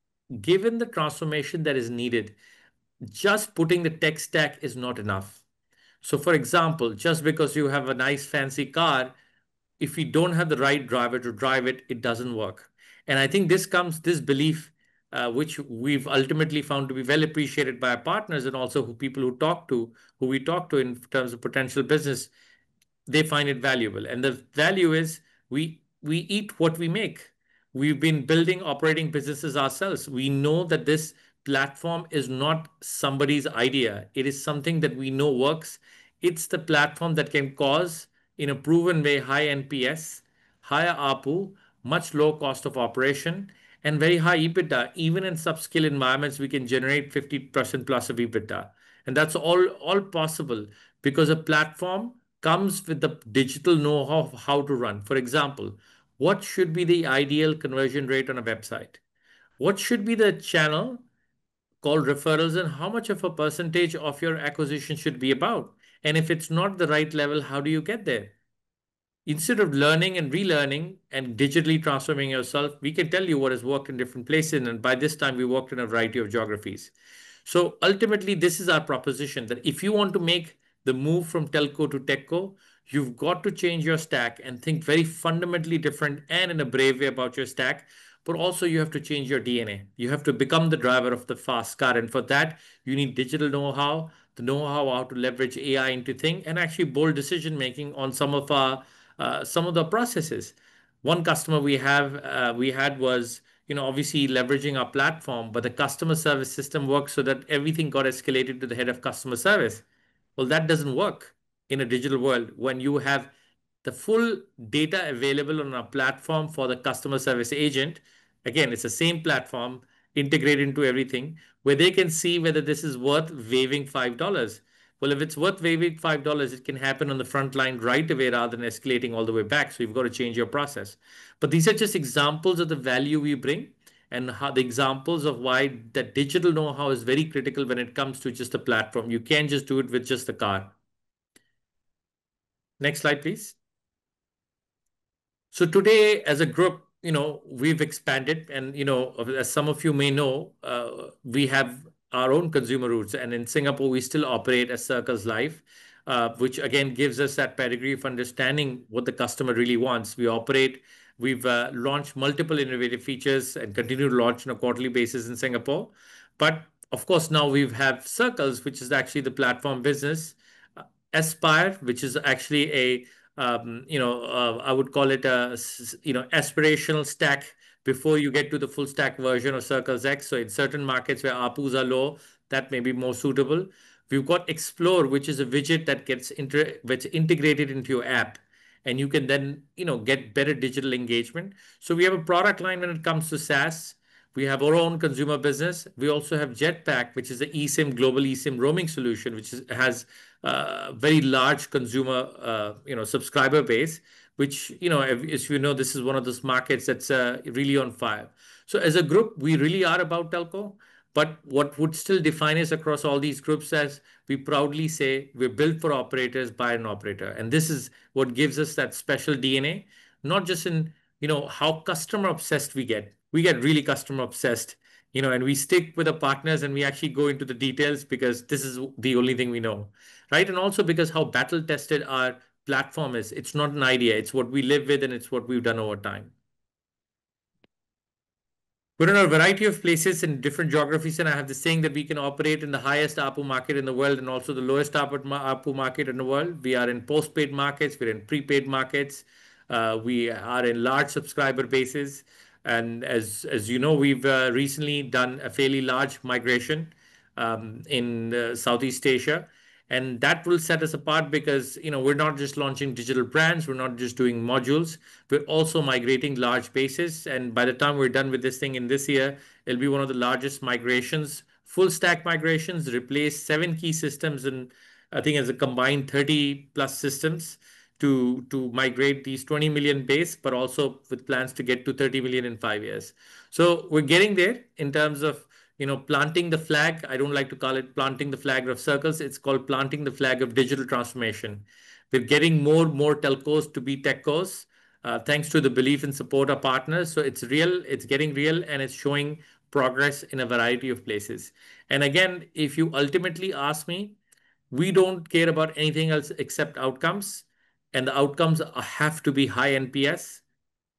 given the transformation that is needed, just putting the tech stack is not enough. So for example, just because you have a nice fancy car, if you don't have the right driver to drive it, it doesn't work. And I think this belief, which we've ultimately found to be well appreciated by our partners and also who we talk to in terms of potential business, they find it valuable. And the value is we eat what we make. We've been building operating businesses ourselves. We know that this platform is not somebody's idea. It is something that we know works. It's the platform that can cause, in a proven way, high NPS, higher ARPU, much low cost of operation, and very high EBITDA. Even in subscale environments, we can generate 50% plus of EBITDA. And that's all possible because a platform comes with the digital know-how of how to run. For example, what should be the ideal conversion rate on a website? What should be the channel called referrals and how much of a percentage of your acquisition should be about? And if it's not the right level, how do you get there? Instead of learning and relearning and digitally transforming yourself, we can tell you what has worked in different places. And by this time, we worked in a variety of geographies. So ultimately, this is our proposition that if you want to make the move from telco to techco, you've got to change your stack and think very fundamentally different and in a brave way about your stack. But also, you have to change your DNA. You have to become the driver of the fast car. And for that, you need digital know-how, the know-how how to leverage AI into things, and actually bold decision making on some of the processes. One customer we had was, obviously leveraging our platform, but the customer service system worked so that everything got escalated to the head of customer service. Well, that doesn't work in a digital world when you have the full data available on a platform for the customer service agent. Again, it's the same platform integrated into everything where they can see whether this is worth waiving $5. Well, if it's worth waiving $5, it can happen on the front line right away rather than escalating all the way back. So you've got to change your process. But these are just examples of the value we bring and how the examples of why that digital know-how is very critical when it comes to just a platform. You can't just do it with just the car. Next slide, please. So today, as a group, we've expanded, and as some of you may know, we have our own consumer roots, and in Singapore, we still operate as Circles Life, which again gives us that pedigree of understanding what the customer really wants. We've launched multiple innovative features and continue to launch on a quarterly basis in Singapore. But of course, now we have Circles, which is actually the platform business, Aspire, which is actually I would call it a, aspirational stack before you get to the full stack version of Circles X. So in certain markets where ARPUs are low, that may be more suitable. We've got Explore, which is a widget that gets integrated into your app, and you can then, get better digital engagement. So we have a product line when it comes to SaaS. We have our own consumer business. We also have Jetpack, which is the global eSIM roaming solution, which has a very large consumer, subscriber base, which, as you know, this is one of those markets that's really on fire. So as a group, we really are about telco. But what would still define us across all these groups as we proudly say we're built for operators by an operator. And this is what gives us that special DNA, not just in, how customer obsessed we get. We get really customer obsessed, and we stick with the partners and we actually go into the details because this is the only thing we know, right? And also because how battle tested our platform is. It's not an idea. It's what we live with, and it's what we've done over time. We're in a variety of places in different geographies, and I have the saying that we can operate in the highest ARPU market in the world and also the lowest ARPU market in the world. We are in postpaid markets, we're in prepaid markets, we are in large subscriber bases, and as you know, we've recently done a fairly large migration in Southeast Asia. And that will set us apart because we're not just launching digital brands, we're not just doing modules, we're also migrating large bases. And by the time we're done with this thing in this year, it'll be one of the largest migrations, full stack migrations, replace 7 key systems, and I think as a combined 30 plus systems to migrate these 20 million base, but also with plans to get to 30 million in 5 years. So we're getting there in terms of planting the flag. I don't like to call it planting the flag of circles. It's called planting the flag of digital transformation. We're getting more telcos to be techcos, thanks to the belief and support of partners. So it's real, it's getting real, and it's showing progress in a variety of places. And again, if you ultimately ask me, we don't care about anything else except outcomes. And the outcomes have to be high NPS,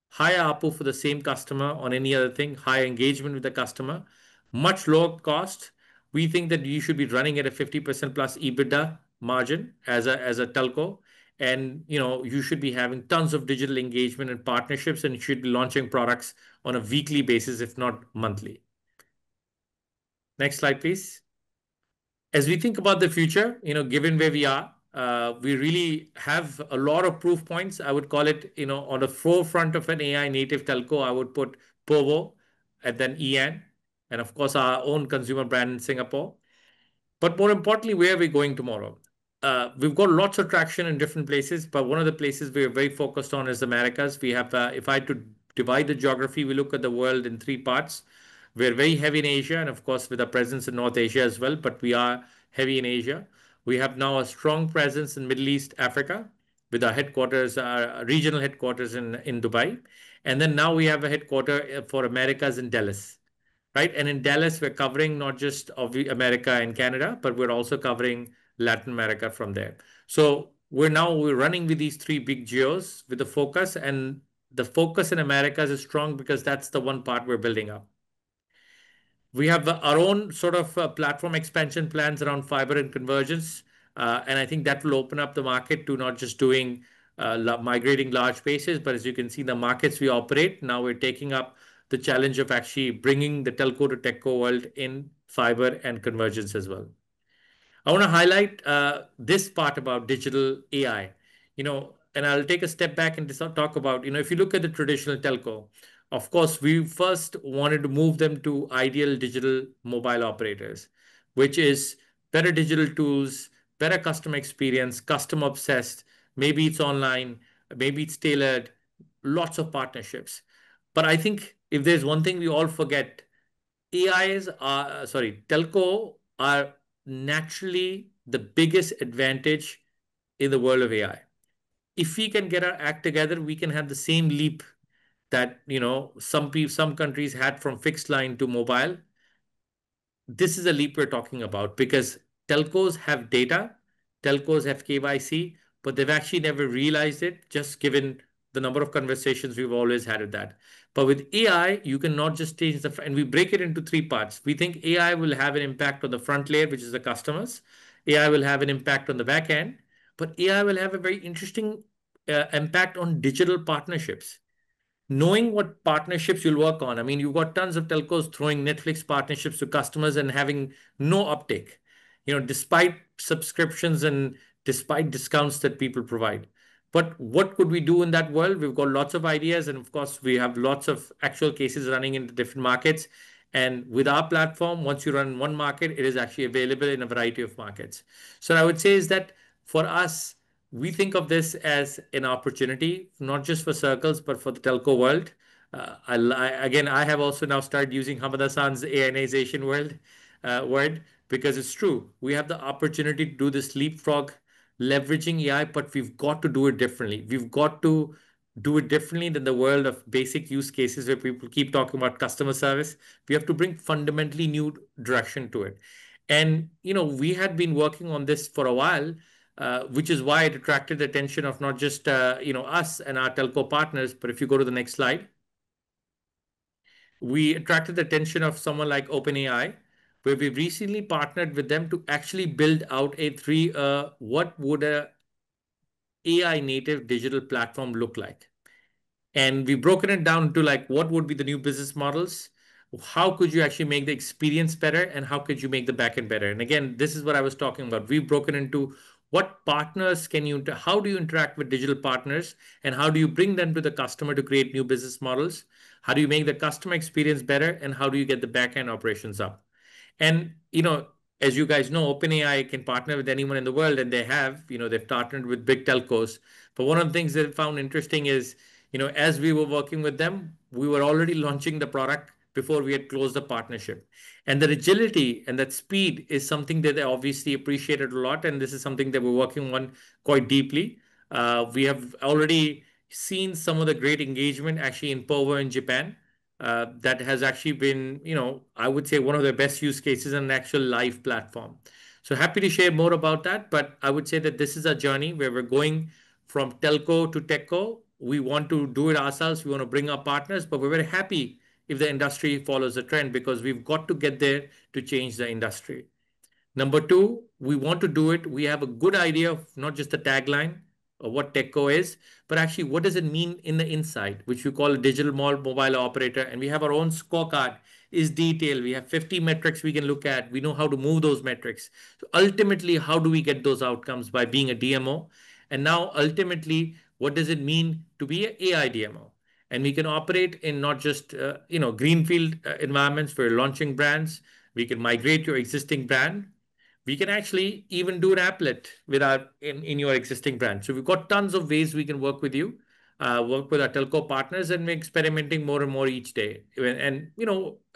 high ARPU for the same customer on any other thing, high engagement with the customer, much lower cost. We think that you should be running at a 50% plus EBITDA margin as a telco. And you should be having tons of digital engagement and partnerships, and you should be launching products on a weekly basis, if not monthly. Next slide, please. As we think about the future, given where we are, we really have a lot of proof points. I would call it, on the forefront of an AI native telco, I would put Povo and then EN, and of course our own consumer brand in Singapore. But more importantly, where are we going tomorrow? We've got lots of traction in different places, but one of the places we're very focused on is Americas. We have, if I had to divide the geography, we look at the world in 3 parts. We're very heavy in Asia, and of course with a presence in North Asia as well, but we are heavy in Asia. We have now a strong presence in Middle East, Africa, with our headquarters, our regional headquarters in Dubai. And then now we have a headquarter for Americas in Dallas, right? And in Dallas, we're covering not just of America and Canada, but we're also covering Latin America from there. So we're running with these 3 big geos with the focus, and the focus in Americas is strong because that's the one part we're building up. We have our own sort of platform expansion plans around fiber and convergence. And I think that will open up the market to not just doing migrating large spaces, but as you can see, the markets we operate, now we're taking up the challenge of actually bringing the telco to techco world in fiber and convergence as well. I want to highlight this part about digital AI, and I'll take a step back and just talk about, if you look at the traditional telco, of course, we first wanted to move them to ideal digital mobile operators, which is better digital tools, better customer experience, customer obsessed. Maybe it's online, maybe it's tailored, lots of partnerships. But I think if there's one thing we all forget, telco are naturally the biggest advantage in the world of AI. If we can get our act together, we can have the same leap that some countries had from fixed line to mobile. This is a leap we're talking about because telcos have data, telcos have KYC, but they've actually never realized it, just given the number of conversations we've always had with that. But with AI, you can not just change and we break it into 3 parts. We think AI will have an impact on the front layer, which is the customers. AI will have an impact on the back end, but AI will have a very interesting impact on digital partnerships. Knowing what partnerships you'll work on. I mean, you've got tons of telcos throwing Netflix partnerships to customers and having no uptake, despite subscriptions and despite discounts that people provide. But what could we do in that world? We've got lots of ideas, and of course, we have lots of actual cases running in the different markets. And with our platform, once you run in one market, it is actually available in a variety of markets. So I would say is that for us, we think of this as an opportunity, not just for circles, but for the telco world. Again, I have also now started using Hamad Hassan's AIization word because it's true. We have the opportunity to do this leapfrog, leveraging AI, but we've got to do it differently. We've got to do it differently than the world of basic use cases where people keep talking about customer service. We have to bring fundamentally new direction to it. And, we had been working on this for a while, which is why it attracted the attention of not just us and our telco partners, but if you go to the next slide, we attracted the attention of someone like OpenAI, where we recently partnered with them to actually build out what would a AI native digital platform look like. And we've broken it down to like what would be the new business models, how could you actually make the experience better, and how could you make the backend better. And again, this is what I was talking about. We've broken into what partners can you, how do you interact with digital partners, and how do you bring them to the customer to create new business models? How do you make the customer experience better, and how do you get the backend operations up? And as you guys know, OpenAI can partner with anyone in the world, and they've partnered with big telcos. But one of the things that I found interesting is, as we were working with them, we were already launching the product before we had closed the partnership. And that agility and that speed is something that they obviously appreciated a lot. And this is something that we're working on quite deeply. We have already seen some of the great engagement actually in Power in Japan. That has actually been, I would say one of the best use cases on an actual live platform. So happy to share more about that. But I would say that this is a journey where we're going from telco to techco. We want to do it ourselves. We want to bring our partners, but we're very happy if the industry follows the trend because we've got to get there to change the industry. Number two, we want to do it. We have a good idea of not just the tagline of what Techco is, but actually what does it mean in the inside, which we call a digital mobile operator. And we have our own scorecard is detailed. We have 50 metrics we can look at. We know how to move those metrics. So ultimately, how do we get those outcomes by being a DMO? And now ultimately, what does it mean to be an AI DMO? And we can operate in not just greenfield environments for launching brands. We can migrate your existing brand. We can actually even do an applet in your existing brand. So we've got tons of ways we can work with you, work with our telco partners, and we're experimenting more and more each day. And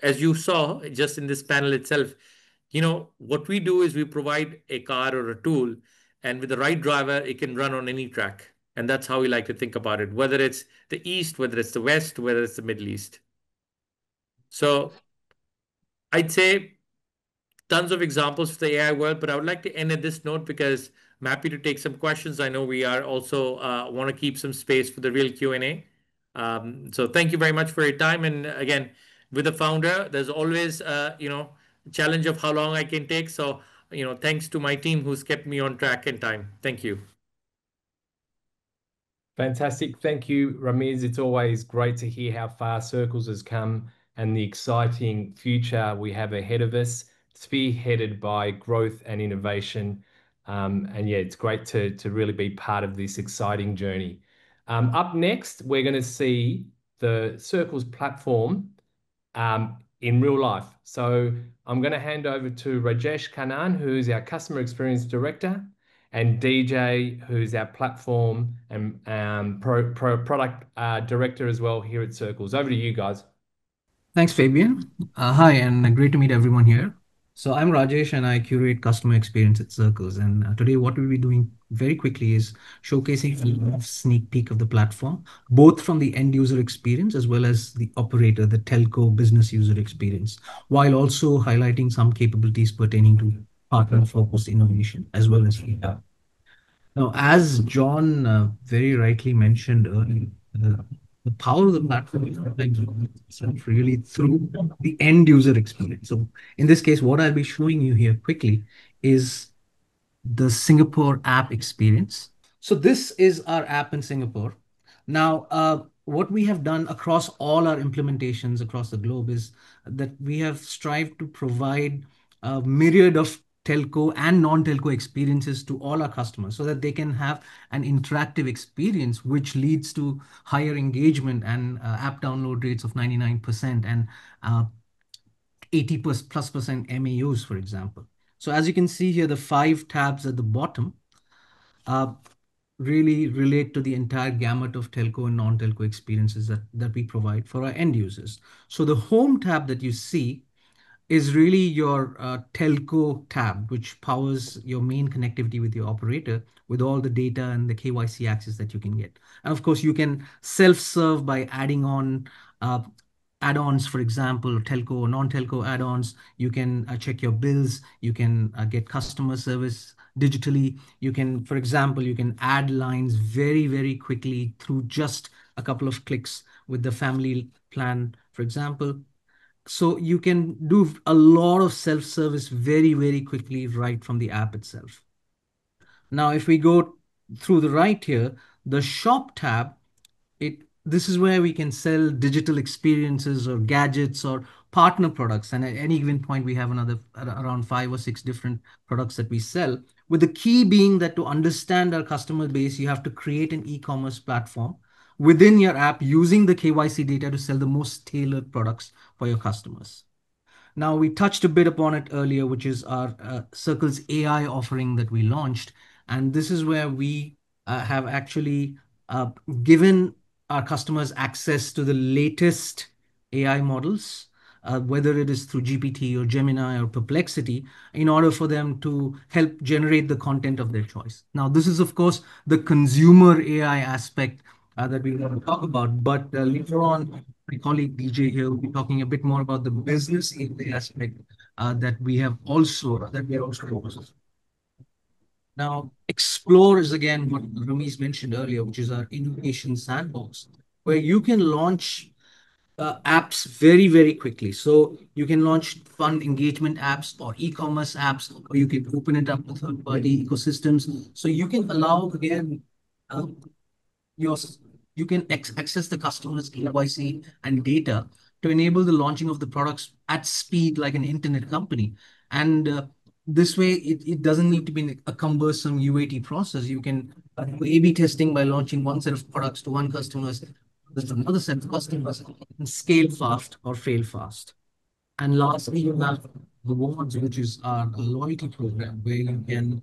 as you saw just in this panel itself, what we do is we provide a car or a tool, and with the right driver, it can run on any track. And that's how we like to think about it, whether it's the East, whether it's the West, whether it's the Middle East. So I'd say tons of examples for the AI world, but I would like to end at this note because I'm happy to take some questions. I know we are also want to keep some space for the real Q&A. So thank you very much for your time. And again, with the founder, there's always challenge of how long I can take. So thanks to my team who's kept me on track and time. Thank you. Fantastic. Thank you, Ramiz. It's always great to hear how far Circles has come and the exciting future we have ahead of us, spearheaded by growth and innovation. And yeah, it's great to really be part of this exciting journey. Up next, we're going to see the Circles platform in real life. So I'm going to hand over to Rajesh Kannan, who's our Customer Experience Director, and DJ, who's our Platform and Product Director as well here at Circles. Over to you guys. Thanks, Fabian. Hi, and great to meet everyone here. So I'm Rajesh, and I curate customer experience at Circles. And today, what we'll be doing very quickly is showcasing a sneak peek of the platform, both from the end user experience as well as the operator, the telco business user experience, while also highlighting some capabilities pertaining to partner-focused innovation as well as feedback. Now, as John very rightly mentioned earlier, the power of the platform is really through the end user experience. So in this case, what I'll be showing you here quickly is the Singapore app experience. So this is our app in Singapore. Now, what we have done across all our implementations across the globe is that we have strived to provide a myriad of telco and non-telco experiences to all our customers so that they can have an interactive experience, which leads to higher engagement and app download rates of 99% and 80+% MAUs, for example. So as you can see here, the 5 tabs at the bottom really relate to the entire gamut of telco and non-telco experiences that we provide for our end users. So the home tab that you see is really your telco tab, which powers your main connectivity with your operator with all the data and the KYC access that you can get. And of course, you can self-serve by adding on add-ons, for example, telco or non-telco add-ons. You can check your bills. You can get customer service digitally. You can, for example, you can add lines very, very quickly through just a couple of clicks with the family plan, for example. So you can do a lot of self-service very, very quickly right from the app itself. Now, if we go through the right here, the shop tab, this is where we can sell digital experiences or gadgets or partner products. And at any given point, we have around 5 or 6 different products that we sell. With the key being that to understand our customer base, you have to create an e-commerce platform within your app using the KYC data to sell the most tailored products for your customers. Now, we touched a bit upon it earlier, which is our Circles AI offering that we launched. And this is where we have actually given our customers access to the latest AI models, whether it is through GPT or Gemini or Perplexity, in order for them to help generate the content of their choice. Now, this is, of course, the consumer AI aspect that we want to talk about. But later on, my colleague DJ here will be talking a bit more about the business aspect that we are also proposing. Now, Explore is again what Ramesh mentioned earlier, which is our innovation sandbox, where you can launch apps very, very quickly. So you can launch fun engagement apps or e-commerce apps, or you can open it up to third-party ecosystems. So you can allow, again, your you can access the customer's KYC and data to enable the launching of the products at speed like an internet company. And this way, it doesn't need to be a cumbersome UAT process. You can do A/B testing by launching one set of products to one customer, there's another set of customers, and scale fast or fail fast. And lastly, you have rewards, which is our loyalty program, where you can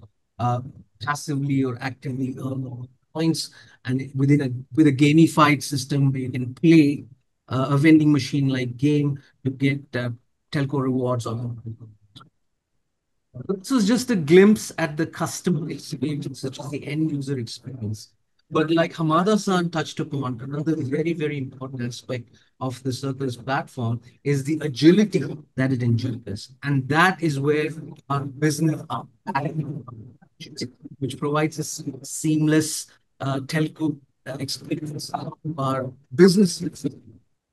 passively or actively earn points, and with a gamified system where you can play a vending machine like game to get telco rewards on. This is just a glimpse at the customer experience, such as the end user experience. But like Hamada-san touched upon, another very, very important aspect of the Circles platform is the agility that it engenders. And that is where our business, which provides a seamless telco experience of our business.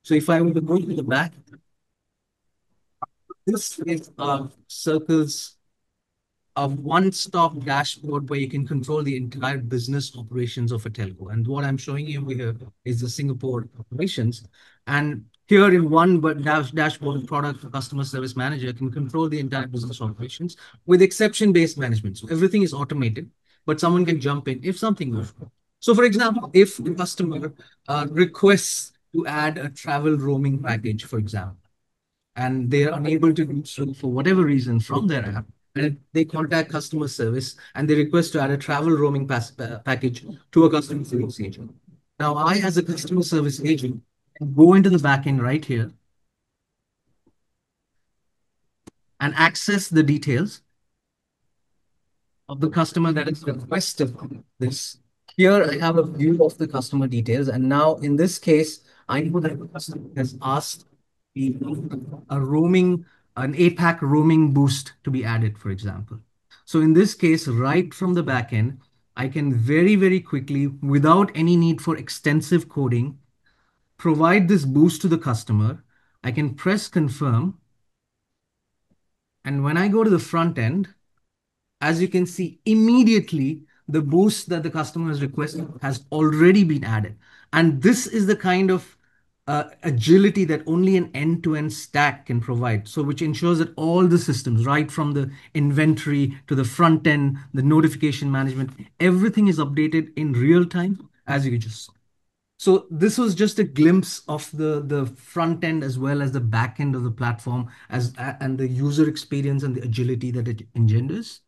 So if I were to go to the back, this is our Circles, a one-stop dashboard where you can control the entire business operations of a telco. And what I'm showing you here is the Singapore operations. And here in one dashboard, product customer service manager can control the entire business operations with exception-based management. So everything is automated, but someone can jump in if something goes wrong. So for example, if the customer requests to add a travel roaming package, for example, and they are unable to do so for whatever reason from their app, and they contact customer service and they request to add a travel roaming package to a customer service agent. Now, I, as a customer service agent, can go into the backend right here and access the details of the customer that is requested this. Here, I have a view of the customer details. And now, in this case, I know that the customer has asked an APAC roaming boost to be added, for example. So in this case, right from the back end, I can very, very quickly, without any need for extensive coding, provide this boost to the customer. I can press confirm. And when I go to the front end, as you can see, immediately the boost that the customer has requested has already been added. And this is the kind of agility that only an end-to-end stack can provide. So which ensures that all the systems, right from the inventory to the front end, the notification management, everything is updated in real time, as you just saw. So this was just a glimpse of the front end as well as the back end of the platform and the user experience and the agility that it engenders.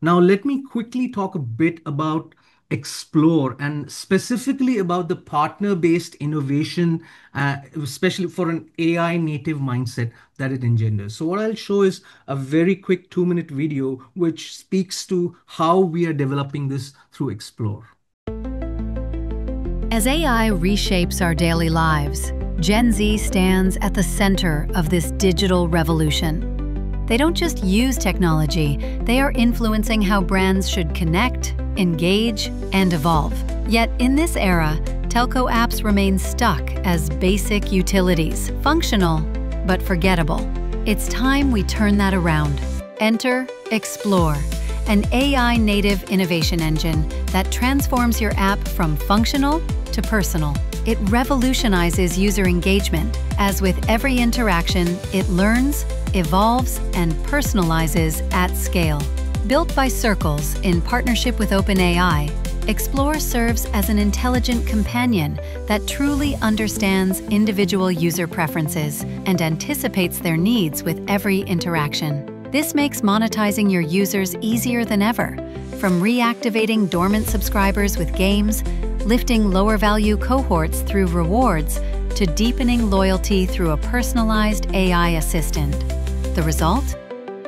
Now, let me quickly talk a bit about Explore and specifically about the partner-based innovation, especially for an AI native mindset that it engenders. So what I'll show is a very quick 2-minute video which speaks to how we are developing this through Explore. As AI reshapes our daily lives, Gen Z stands at the center of this digital revolution. They don't just use technology, they are influencing how brands should connect, engage, and evolve. Yet in this era, telco apps remain stuck as basic utilities, functional but forgettable. It's time we turn that around. Enter Explore, an AI-native innovation engine that transforms your app from functional to personal. It revolutionizes user engagement, as with every interaction, it learns, evolves, and personalizes at scale. Built by Circles in partnership with OpenAI, Explore serves as an intelligent companion that truly understands individual user preferences and anticipates their needs with every interaction. This makes monetizing your users easier than ever, from reactivating dormant subscribers with games, lifting lower-value cohorts through rewards, to deepening loyalty through a personalized AI assistant. The result?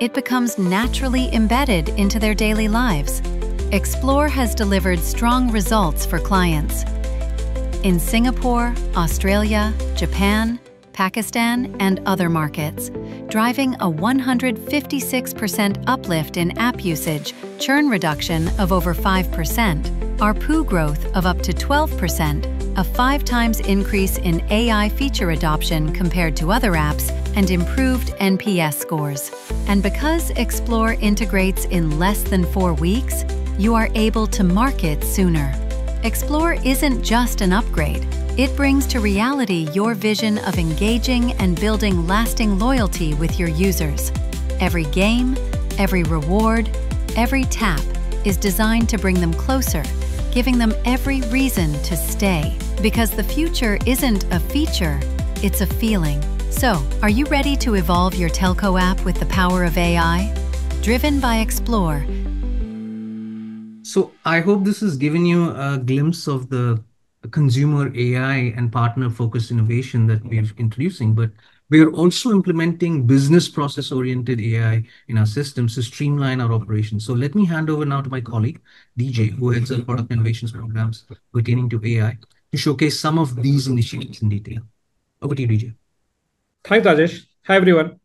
It becomes naturally embedded into their daily lives. Explore has delivered strong results for clients. In Singapore, Australia, Japan, Pakistan, and other markets, driving a 156% uplift in app usage, churn reduction of over 5%, ARPU growth of up to 12%, a 5 times increase in AI feature adoption compared to other apps, and improved NPS scores. And because Explore integrates in less than 4 weeks, you are able to market sooner. Explore isn't just an upgrade. It brings to reality your vision of engaging and building lasting loyalty with your users. Every game, every reward, every tap is designed to bring them closer, giving them every reason to stay. Because the future isn't a feature, it's a feeling. So, are you ready to evolve your telco app with the power of AI? Driven by Explore. So I hope this has given you a glimpse of the consumer AI and partner-focused innovation that we're introducing, but we are also implementing business process-oriented AI in our systems to streamline our operations. So let me hand over now to my colleague, DJ, who heads up product innovations programs pertaining to AI, to showcase some of these initiatives in detail. Over to you, DJ. Thanks, Rajesh. Hi, everyone.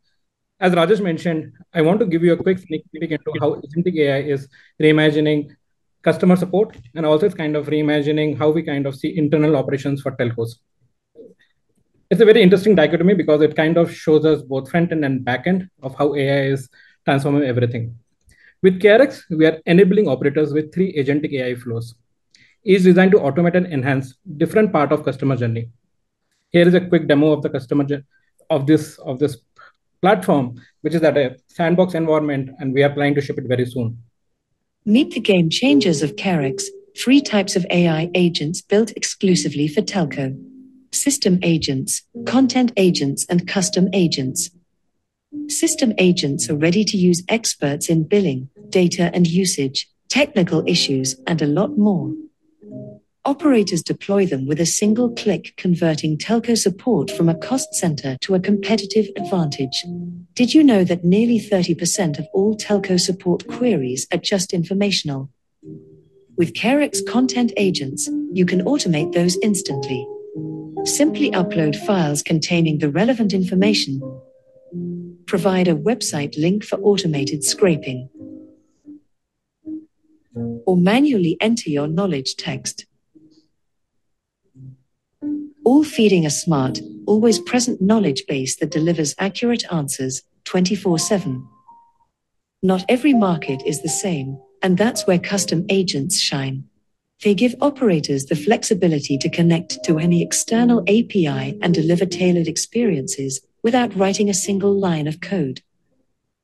As Rajesh mentioned, I want to give you a quick sneak peek into how agentic AI is reimagining customer support, and also it's kind of reimagining how we kind of see internal operations for telcos. It's a very interesting dichotomy because it kind of shows us both front end and back end of how AI is transforming everything. With KRX, we are enabling operators with 3 agentic AI flows. Each designed to automate and enhance different part of customer journey. Here is a quick demo of the customer of this platform, which is at a sandbox environment, and we are planning to ship it very soon. Meet the game changers of KRX, 3 types of AI agents built exclusively for telco. System agents, content agents, and custom agents. System agents are ready-to-use experts in billing, data and usage, technical issues, and a lot more. Operators deploy them with a single click, converting telco support from a cost center to a competitive advantage. Did you know that nearly 30% of all telco support queries are just informational? With KRX content agents, you can automate those instantly. Simply upload files containing the relevant information. Provide a website link for automated scraping. Or manually enter your knowledge text. All feeding a smart, always present knowledge base that delivers accurate answers 24/7. Not every market is the same, and that's where custom agents shine. They give operators the flexibility to connect to any external API and deliver tailored experiences without writing a single line of code.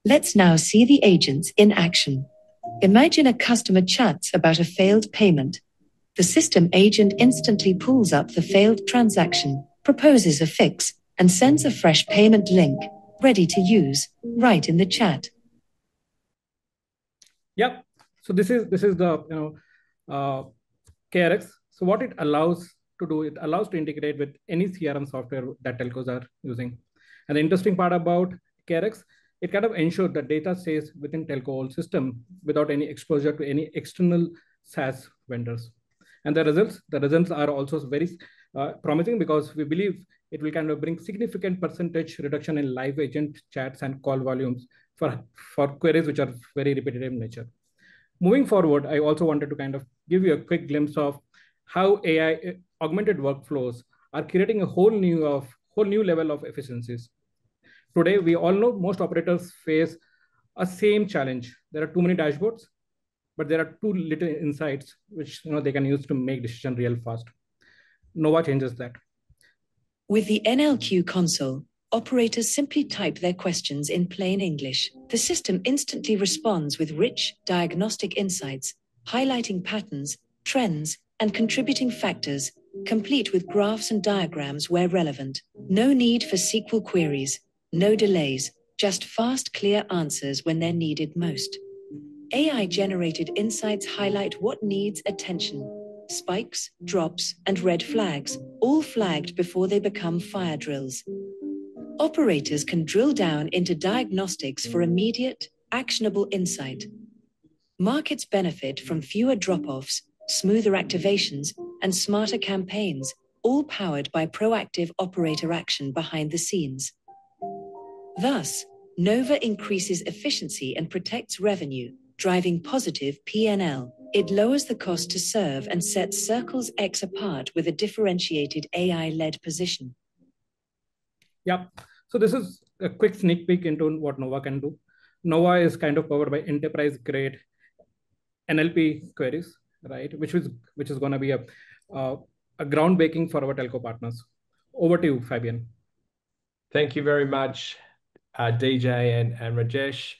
Let's now see the agents in action. Imagine a customer chats about a failed payment. The system agent instantly pulls up the failed transaction, proposes a fix, and sends a fresh payment link, ready to use, right in the chat. Yeah. So this is the KRX. So what it allows to do, it allows to integrate with any CRM software that telcos are using. And the interesting part about KRX, it kind of ensures that data stays within telco system without any exposure to any external SaaS vendors. And the results are also very promising, because we believe it will kind of bring significant percentage reduction in live agent chats and call volumes for queries which are very repetitive in nature. Moving forward, I also wanted to kind of give you a quick glimpse of how AI augmented workflows are creating a whole new level of efficiencies. Today, we all know most operators face a same challenge. There are too many dashboards, but there are too little insights which they can use to make decision real fast. Nova changes that. With the NLQ console, operators simply type their questions in plain English. The system instantly responds with rich, diagnostic insights, highlighting patterns, trends, and contributing factors, complete with graphs and diagrams where relevant. No need for SQL queries, no delays, just fast, clear answers when they're needed most. AI-generated insights highlight what needs attention. Spikes, drops, and red flags, all flagged before they become fire drills. Operators can drill down into diagnostics for immediate, actionable insight. Markets benefit from fewer drop-offs, smoother activations, and smarter campaigns, all powered by proactive operator action behind the scenes. Thus, Nova increases efficiency and protects revenue, driving positive P&L. It lowers the cost to serve and sets Circles X apart with a differentiated AI-led position. Yeah, so this is a quick sneak peek into what Nova can do. Nova is kind of powered by enterprise-grade NLP queries, right? Which is going to be a groundbreaking for our telco partners. Over to you, Fabian. Thank you very much, DJ and Rajesh.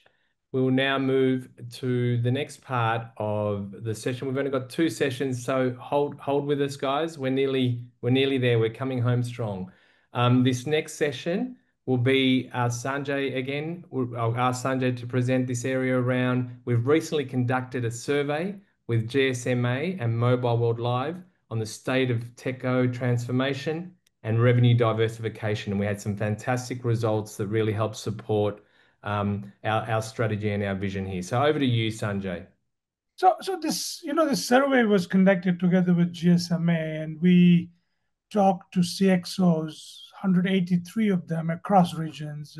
We will now move to the next part of the session. We've only got 2 sessions, so hold with us, guys. We're nearly there. We're coming home strong. This next session will be Sanjay again. I'll ask Sanjay to present this area around. We've recently conducted a survey with GSMA and Mobile World Live on the state of techco transformation and revenue diversification. And we had some fantastic results that really helped support our strategy and our vision here. So over to you, Sanjay. So this, this survey was conducted together with GSMA, and we talked to CXOs, 183 of them across regions.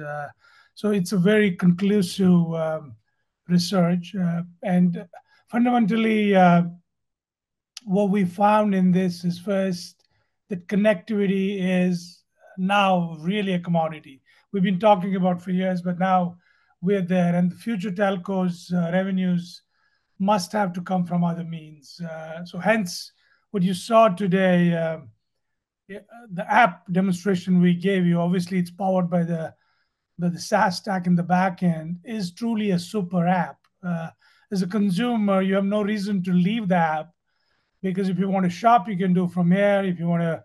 So it's a very conclusive research. And fundamentally, what we found in this is first that connectivity is now really a commodity. We've been talking about for years, but now we're there, and the future telcos revenues must have to come from other means. So hence, what you saw today, the app demonstration we gave you, obviously it's powered by the SaaS stack in the back end, is truly a super app. As a consumer, you have no reason to leave the app, because if you want to shop, you can do from here. If you want to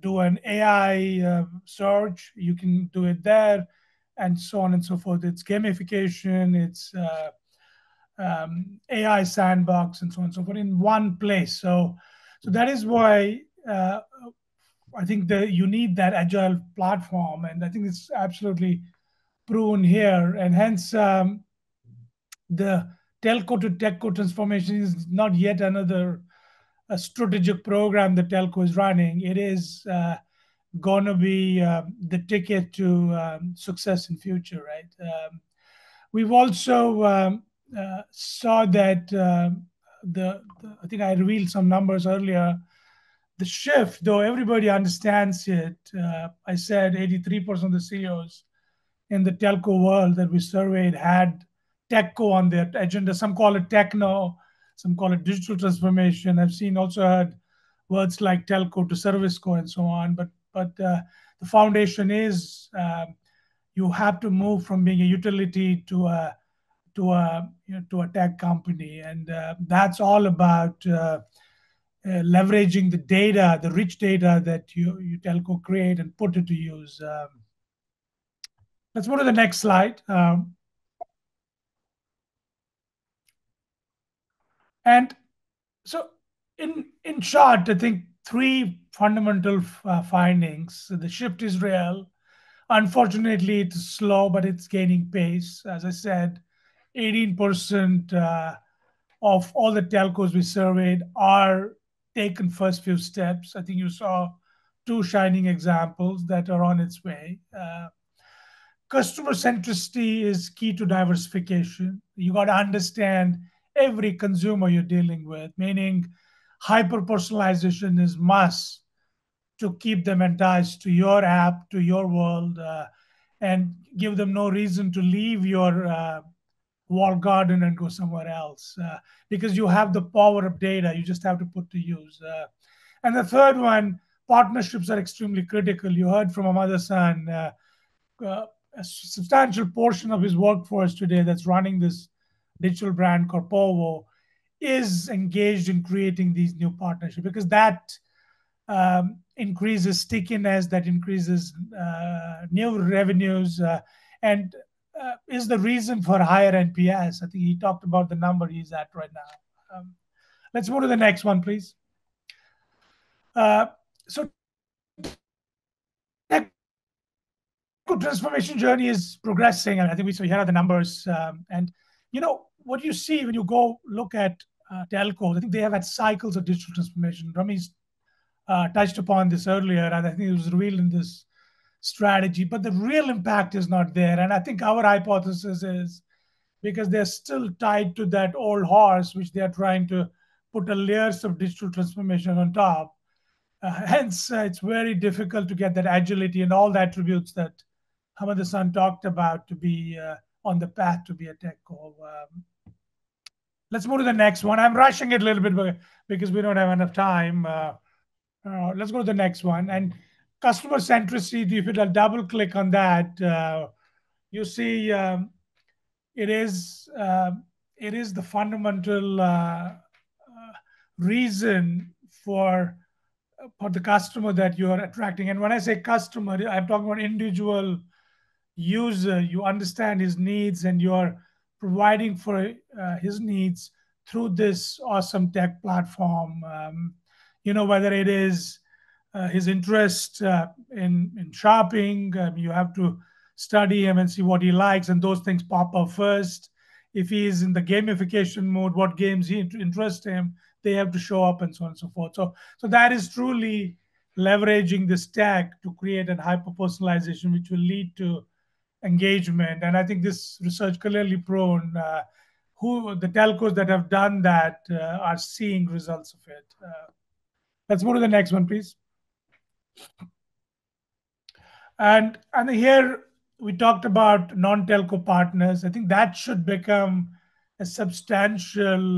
do an AI search, you can do it there, and so on and so forth. It's gamification, it's AI sandbox, and so on and so forth in one place. So that is why I think that you need that agile platform, and I think it's absolutely proven here. And hence, the telco to techco transformation is not yet another strategic program the telco is running. It is going to be the ticket to success in future, right? We've also saw that I think I revealed some numbers earlier. The shift, though everybody understands it, I said 83% of the CEOs in the telco world that we surveyed had techco on their agenda. Some call it techno, some call it digital transformation. I've also heard words like telco to service co and so on. But the foundation is you have to move from being a utility to a tech company, and that's all about leveraging the data, the rich data that you telco create, and put it to use. Let's go to the next slide. And so in short, I think 3 fundamental findings. The shift is real. Unfortunately, it's slow, but it's gaining pace. As I said, 18% of all the telcos we surveyed are taken first few steps. I think you saw two shining examples that are on its way. Customer centricity is key to diversification. You got to understand every consumer you're dealing with, meaning hyper personalization is must to keep them attached to your app, to your world, and give them no reason to leave your walled garden and go somewhere else, because you have the power of data. You just have to put to use. And the third one, partnerships are extremely critical. You heard from Amada-san, a substantial portion of his workforce today that's running this digital brand Corpovo is engaged in creating these new partnerships, because that increases stickiness, that increases new revenues, and is the reason for higher NPS. I think he talked about the number he's at right now. Let's move to the next one, please. So transformation journey is progressing, and I think here are the numbers. And what you see when you go look at telcos, I think they have had cycles of digital transformation. Rami's touched upon this earlier, and I think it was revealed in this strategy, but the real impact is not there. And I think our hypothesis is because they're still tied to that old horse, which they're trying to put a layers of digital transformation on top. Hence, it's very difficult to get that agility and all the attributes that Hamada-san talked about to be on the path to be a techco. Let's move to the next one. I'm rushing it a little bit because we don't have enough time. Let's go to the next one. And customer centricity, if you double click on that, you see it is the fundamental reason for the customer that you're attracting. And when I say customer, I'm talking about individual user. You understand his needs and you're providing for his needs through this awesome tech platform. Whether it is his interest in shopping, you have to study him and see what he likes, and those things pop up first. If he is in the gamification mode, what games he interest him, they have to show up, and so on and so forth. So that is truly leveraging this tech to create a hyper personalization, which will lead to engagement. And I think this research clearly proven who the telcos that have done that are seeing results of it. Let's move to the next one, please. And here we talked about non-telco partners. I think that should become a substantial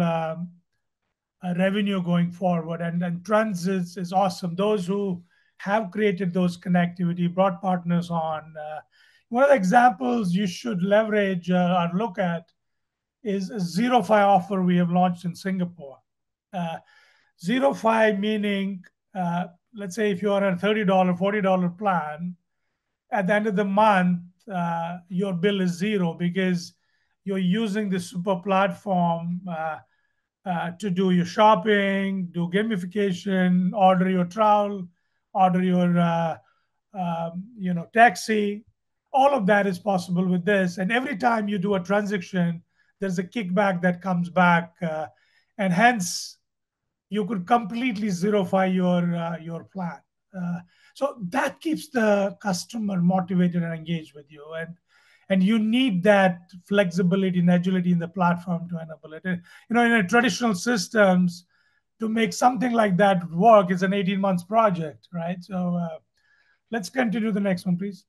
revenue going forward. And Trends is awesome. Those who have created those connectivity, brought partners on. One of the examples you should leverage or look at is a zero-fi offer we have launched in Singapore. Zero-fi meaning, let's say if you're on a $30, $40 plan, at the end of the month, your bill is zero because you're using the super platform to do your shopping, do gamification, order your travel, order your taxi. All of that is possible with this. And every time you do a transaction, there's a kickback that comes back. And hence, you could completely zero-fi your plan. So that keeps the customer motivated and engaged with you. And you need that flexibility and agility in the platform to enable it. In a traditional systems, to make something like that work is an 18 months project, right? So let's continue the next one, please.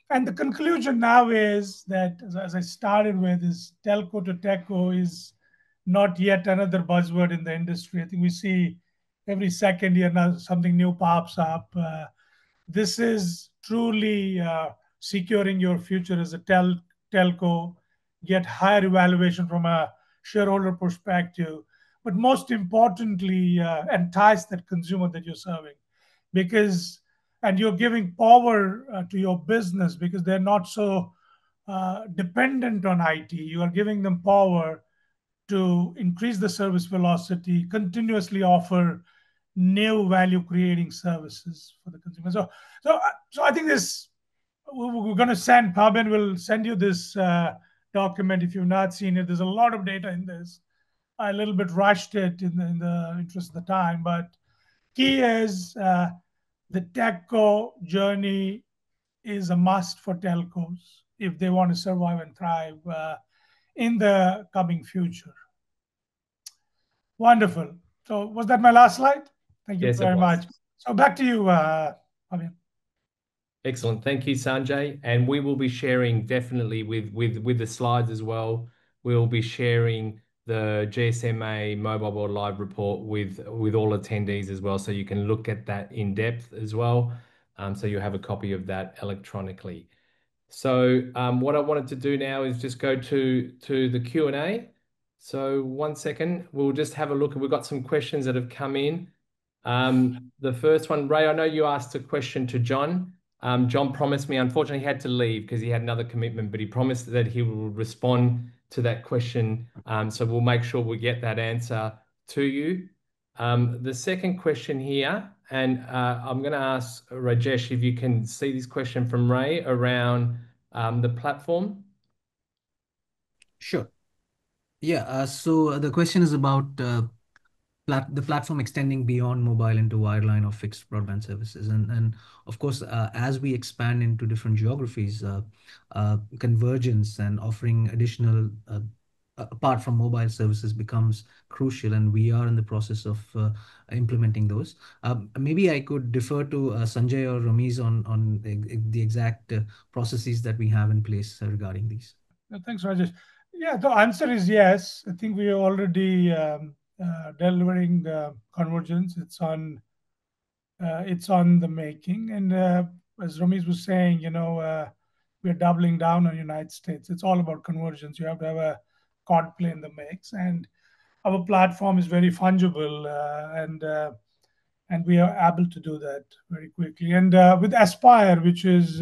And the conclusion now is that, as I started with, is telco to techco is not yet another buzzword in the industry. I think we see every second year now something new pops up. This is truly securing your future as a telco, get higher evaluation from a shareholder perspective, but most importantly, entice that consumer that you're serving, and you're giving power to your business because they're not so dependent on IT. You are giving them power to increase the service velocity, continuously offer new value creating services for the consumer. So I think we're going to Paben will send you this document. If you've not seen it, there's a lot of data in this. I a little bit rushed it in the interest of the time, but key is the TechCo journey is a must for telcos if they want to survive and thrive in the coming future. Wonderful. So was that my last slide? Thank you Yes, it very was. much. So back to you, Fabian. Excellent. Thank you, Sanjay. And we will be sharing definitely with the slides as well. We'll be sharing the GSMA Mobile World Live report with all attendees as well, so you can look at that in depth as well. So you have a copy of that electronically. So what I wanted to do now is just go to the Q&A. So 1 second, we'll just have a look. We've got some questions that have come in. The first one, Ray, I know you asked a question to John. John promised me, unfortunately, he had to leave because he had another commitment, but he promised that he will respond to that question. So we'll make sure we get that answer to you. The second question here, and I'm going to ask Rajesh if you can see this question from Ray around the platform. Sure. Yeah. So the question is about the platform extending beyond mobile into wireline or fixed broadband services. And of course, as we expand into different geographies, convergence and offering additional, apart from mobile services, becomes crucial. And we are in the process of implementing those. Maybe I could defer to Sanjay or Ramiz on the exact processes that we have in place regarding these. Thanks, Rajesh. Yeah, the answer is yes. I think we are already delivering convergence. It's on the making. And as Ramesh was saying, we're doubling down on United States. It's all about convergence. You have to have a card play in the mix. And our platform is very fungible, and we are able to do that very quickly. And with Aspire, which is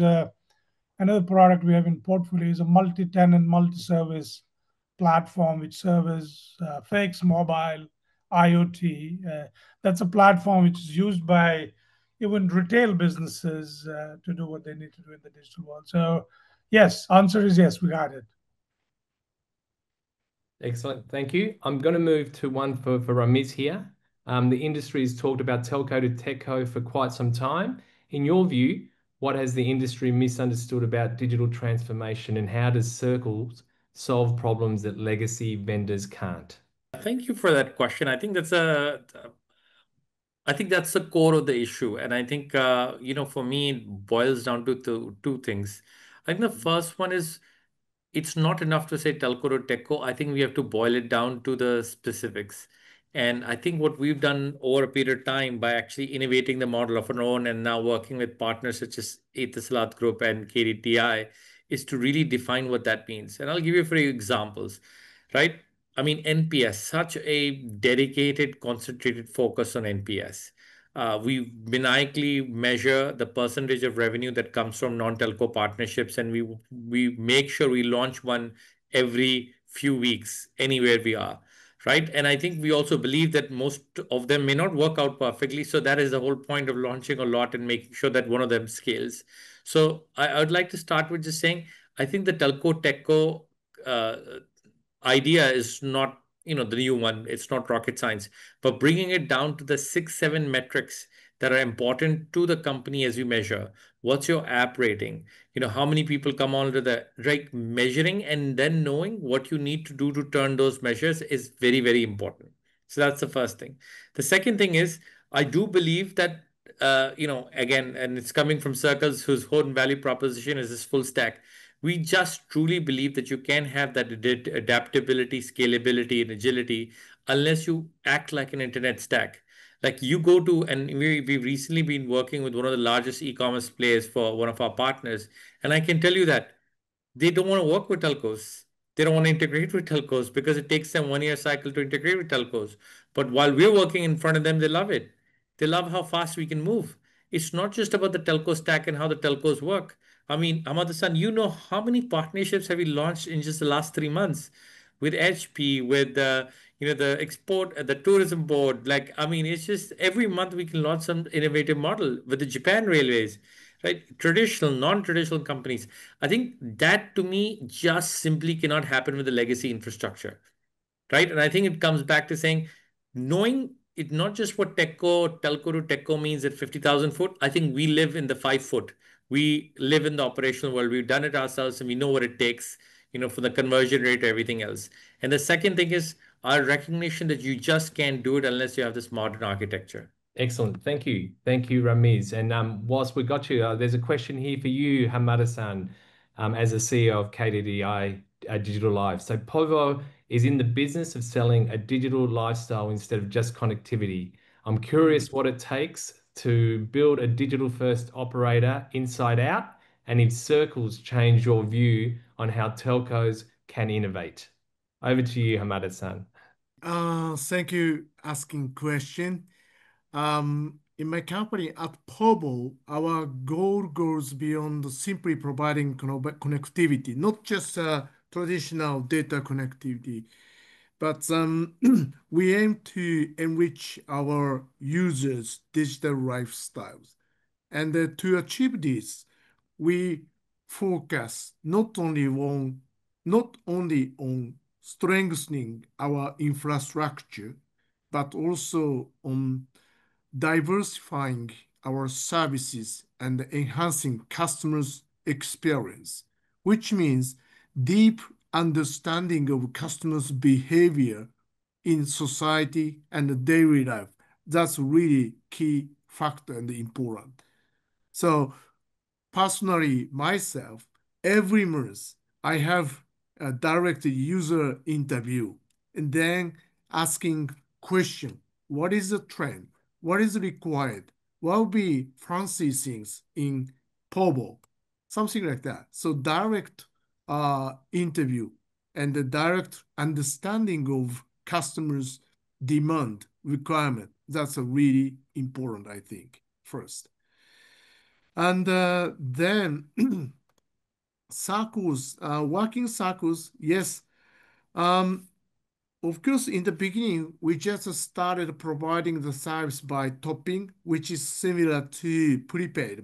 another product we have in portfolio, is a multi-tenant, multi-service platform which serves fixed, mobile, IoT. That's a platform which is used by even retail businesses to do what they need to do in the digital world. So yes, answer is yes, we got it. Excellent. Thank you. I'm going to move to one for Ramiz here. The industry has talked about telco to techco for quite some time. In your view, what has the industry misunderstood about digital transformation, and how does Circles solve problems that legacy vendors can't? Thank you for that question. I think that's the core of the issue. And I think, for me, it boils down to two things. I think the first one is it's not enough to say telco to techco. I think we have to boil it down to the specifics. And I think what we've done over a period of time by actually innovating the model of our own and now working with partners such as Etisalat Group and KDTI is to really define what that means. And I'll give you a few examples, right? I mean, NPS, such a dedicated, concentrated focus on NPS. We maniacally measure the percentage of revenue that comes from non-telco partnerships, and we make sure we launch one every few weeks, anywhere we are, right? And I think we also believe that most of them may not work out perfectly. So that is the whole point of launching a lot and making sure that one of them scales. So I would like to start with just saying, I think the telco techco idea is not the new one. It's not rocket science, but bringing it down to the 6 7 metrics that are important to the company as you measure. What's your app rating? How many people come onto the right, measuring and then knowing what you need to do to turn those measures is very, very important. So that's the first thing. The second thing is, I do believe that again, and it's coming from Circles, whose whole value proposition is this full stack. We just truly believe that you can have that adaptability, scalability, and agility unless you act like an internet stack. Like you go to, and we've recently been working with one of the largest e-commerce players for one of our partners. And I can tell you that they don't want to work with telcos. They don't want to integrate with telcos because it takes them 1 year cycle to integrate with telcos. But while we're working in front of them, they love it. They love how fast we can move. It's not just about the telco stack and how the telcos work. I mean, Ahmad Hassan, how many partnerships have we launched in just the last 3 months with HP, with the export, the tourism board? Like, I mean, it's just every month we can launch some innovative model with the Japan Railways, right? Traditional, non-traditional companies. I think that to me just simply cannot happen with the legacy infrastructure, right? And I think it comes back to saying, knowing it not just what telco to techco means at 50,000 foot. I think we live in the 5 foot. We live in the operational world. We've done it ourselves and we know what it takes, for the conversion rate or everything else. And the second thing is our recognition that you just can't do it unless you have this modern architecture. Excellent. Thank you. Thank you, Ramiz. And whilst we got you, there's a question here for you, Hamada-san, as a CEO of KDDI Digital Life. So Povo is in the business of selling a digital lifestyle instead of just connectivity. I'm curious what it takes to build a digital first operator inside out, and if circles change your view on how telcos can innovate. Over to you, Hamada-san. Thank you asking question. In my company at Povo, our goal goes beyond simply providing connectivity, not just traditional data connectivity, but we aim to enrich our users' digital lifestyles. And to achieve this, we focus not only on strengthening our infrastructure, but also on diversifying our services and enhancing customers' experience, which means deep understanding of customers' behavior in society and daily life. That's really key factor and important. So personally, myself, every month I have a direct user interview and then asking question, what is the trend? What is required? What will be fancy things in Povo? Something like that. So direct interview and the direct understanding of customers' demand, requirement. That's a really important, I think, first. And then circles, working circles, yes. Of course, in the beginning, we just started providing the service by topping, which is similar to prepaid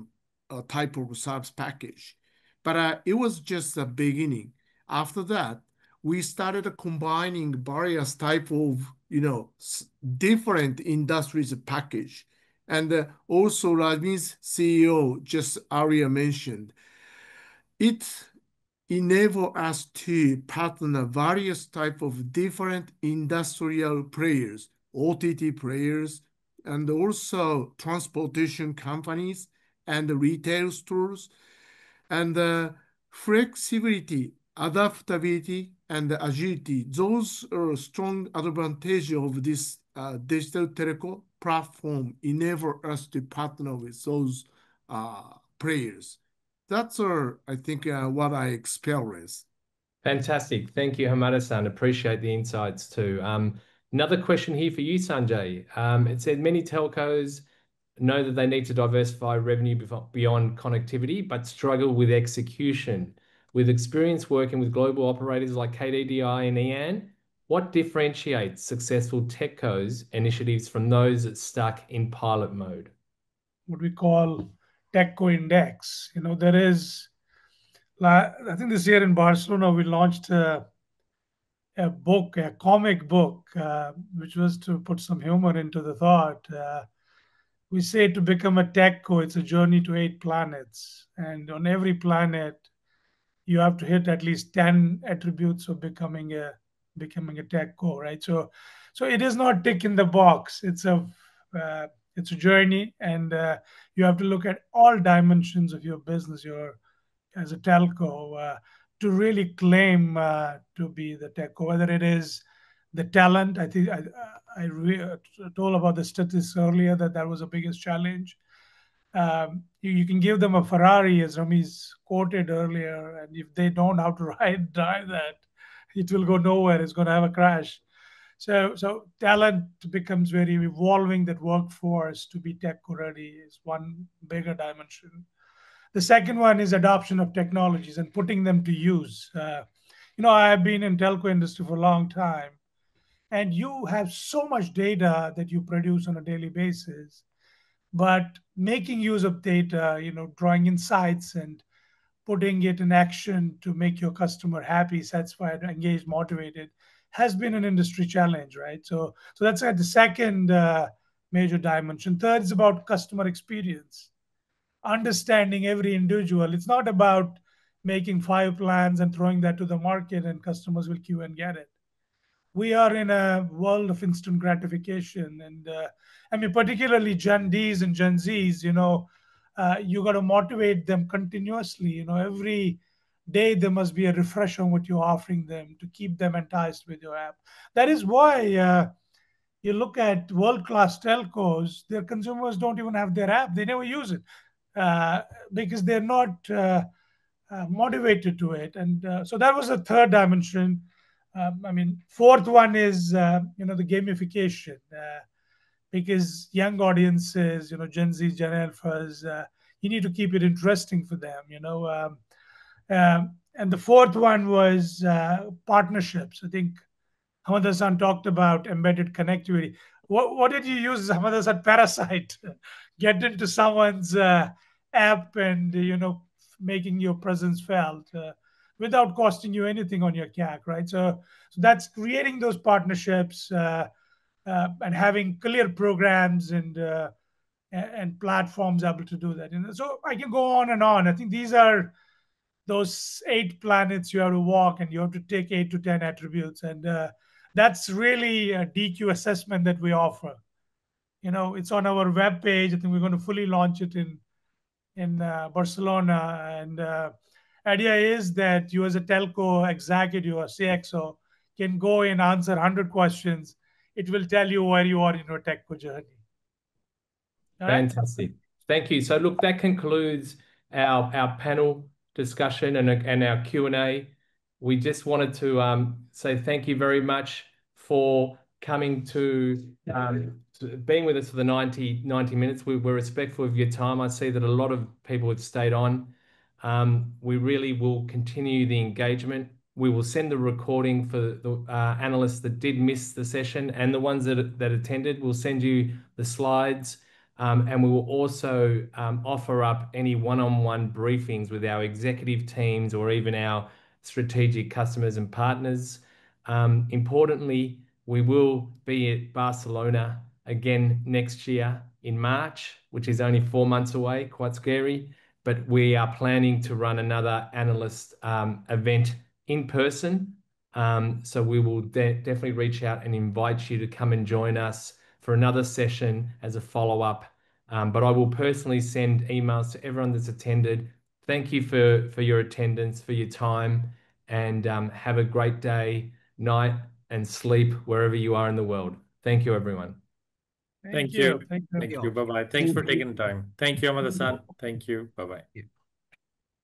type of service package. But it was just the beginning. After that, we started combining various type of, different industries package. And also, Rajni's CEO just earlier mentioned, it enable us to partner various type of different industrial players, OTT players, and also transportation companies and retail stores. And flexibility, adaptability, and agility, those are strong advantage of this digital telco platform enable us to partner with those players. That's I think, what I experienced. Fantastic. Thank you, Hamada-san. Appreciate the insights too. Another question here for you, Sanjay. It said many telcos know that they need to diversify revenue beyond connectivity, but struggle with execution. With experience working with global operators like KDDI and EAN, what differentiates successful techcos initiatives from those that stuck in pilot mode? What we call TechCo Index. There is, I think this year in Barcelona, we launched a book, a comic book, which was to put some humor into the thought. We say to become a TechCo, it's a journey to 8 planets. And on every planet, you have to hit at least 10 attributes of becoming a TechCo, right? So it is not tick in the box. It's a journey, and you have to look at all dimensions of your business, as a telco, to really claim to be the telco. Whether it is the talent, I think I told about the statistics earlier that was the biggest challenge. You can give them a Ferrari, as Rami's quoted earlier, and if they don't know how to drive that, it will go nowhere. It's going to have a crash. So talent becomes very evolving. That workforce to be tech ready is one bigger dimension. The second one is adoption of technologies and putting them to use. I have been in telco industry for a long time, and you have so much data that you produce on a daily basis. but making use of data, drawing insights and putting it in action to make your customer happy, satisfied, engaged, motivated has been an industry challenge, right? So that's the second major dimension. Third is about customer experience, understanding every individual. It's not about making 5 plans and throwing that to the market and customers will queue and get it. We are in a world of instant gratification, and I mean, particularly Gen Ds and Gen Zs. You got to motivate them continuously. Every day there must be a refresh on what you're offering them to keep them enticed with your app. That is why you look at world-class telcos, their consumers don't even have their app. They never use it uh, because they're not motivated to it. And so that was the third dimension. I mean, fourth one is the gamification, because young audiences, Gen Z, Gen Alphas, you need to keep it interesting for them. And the fourth one was partnerships. I think Hamad Hassan talked about embedded connectivity. What did you use, Hamad Hassan? Parasite. Get into someone's app and making your presence felt without costing you anything on your CAC, right? So that's creating those partnerships and having clear programs and platforms able to do that. So I can go on and on. I think these are those 8 planets you have to walk, and you have to take 8 to 10 attributes, and that's really a DQ assessment that we offer. It's on our web page. I think we're going to fully launch it in Barcelona, and idea is that you as a telco executive or CXO can go and answer 100 questions. It will tell you where you are in your tech journey. All right? Fantastic. Thank you. So look, that concludes our panel discussion and our Q&A. We just wanted to say thank you very much for coming to being with us for the 90 minutes. We're respectful of your time. I see that a lot of people have stayed on. We really will continue the engagement. We will send the recording for the analysts that did miss the session, and the ones that attended. We'll send you the slides. And we will also offer up any one-on-one briefings with our executive teams or even our strategic customers and partners. Importantly, we will be at Barcelona again next year in March, which is only 4 months away, quite scary. But we are planning to run another analyst event in person. So we will definitely reach out and invite you to come and join us for another session as a follow-up. But I will personally send emails to everyone that's attended. Thank you for your attendance, for your time, and have a great day, night, and sleep wherever you are in the world. Thank you, everyone. Thank you. Thank you. Thank you. Bye-bye. Thanks for taking the time. Thank you, Hamad Hassan. Thank you. Bye-bye.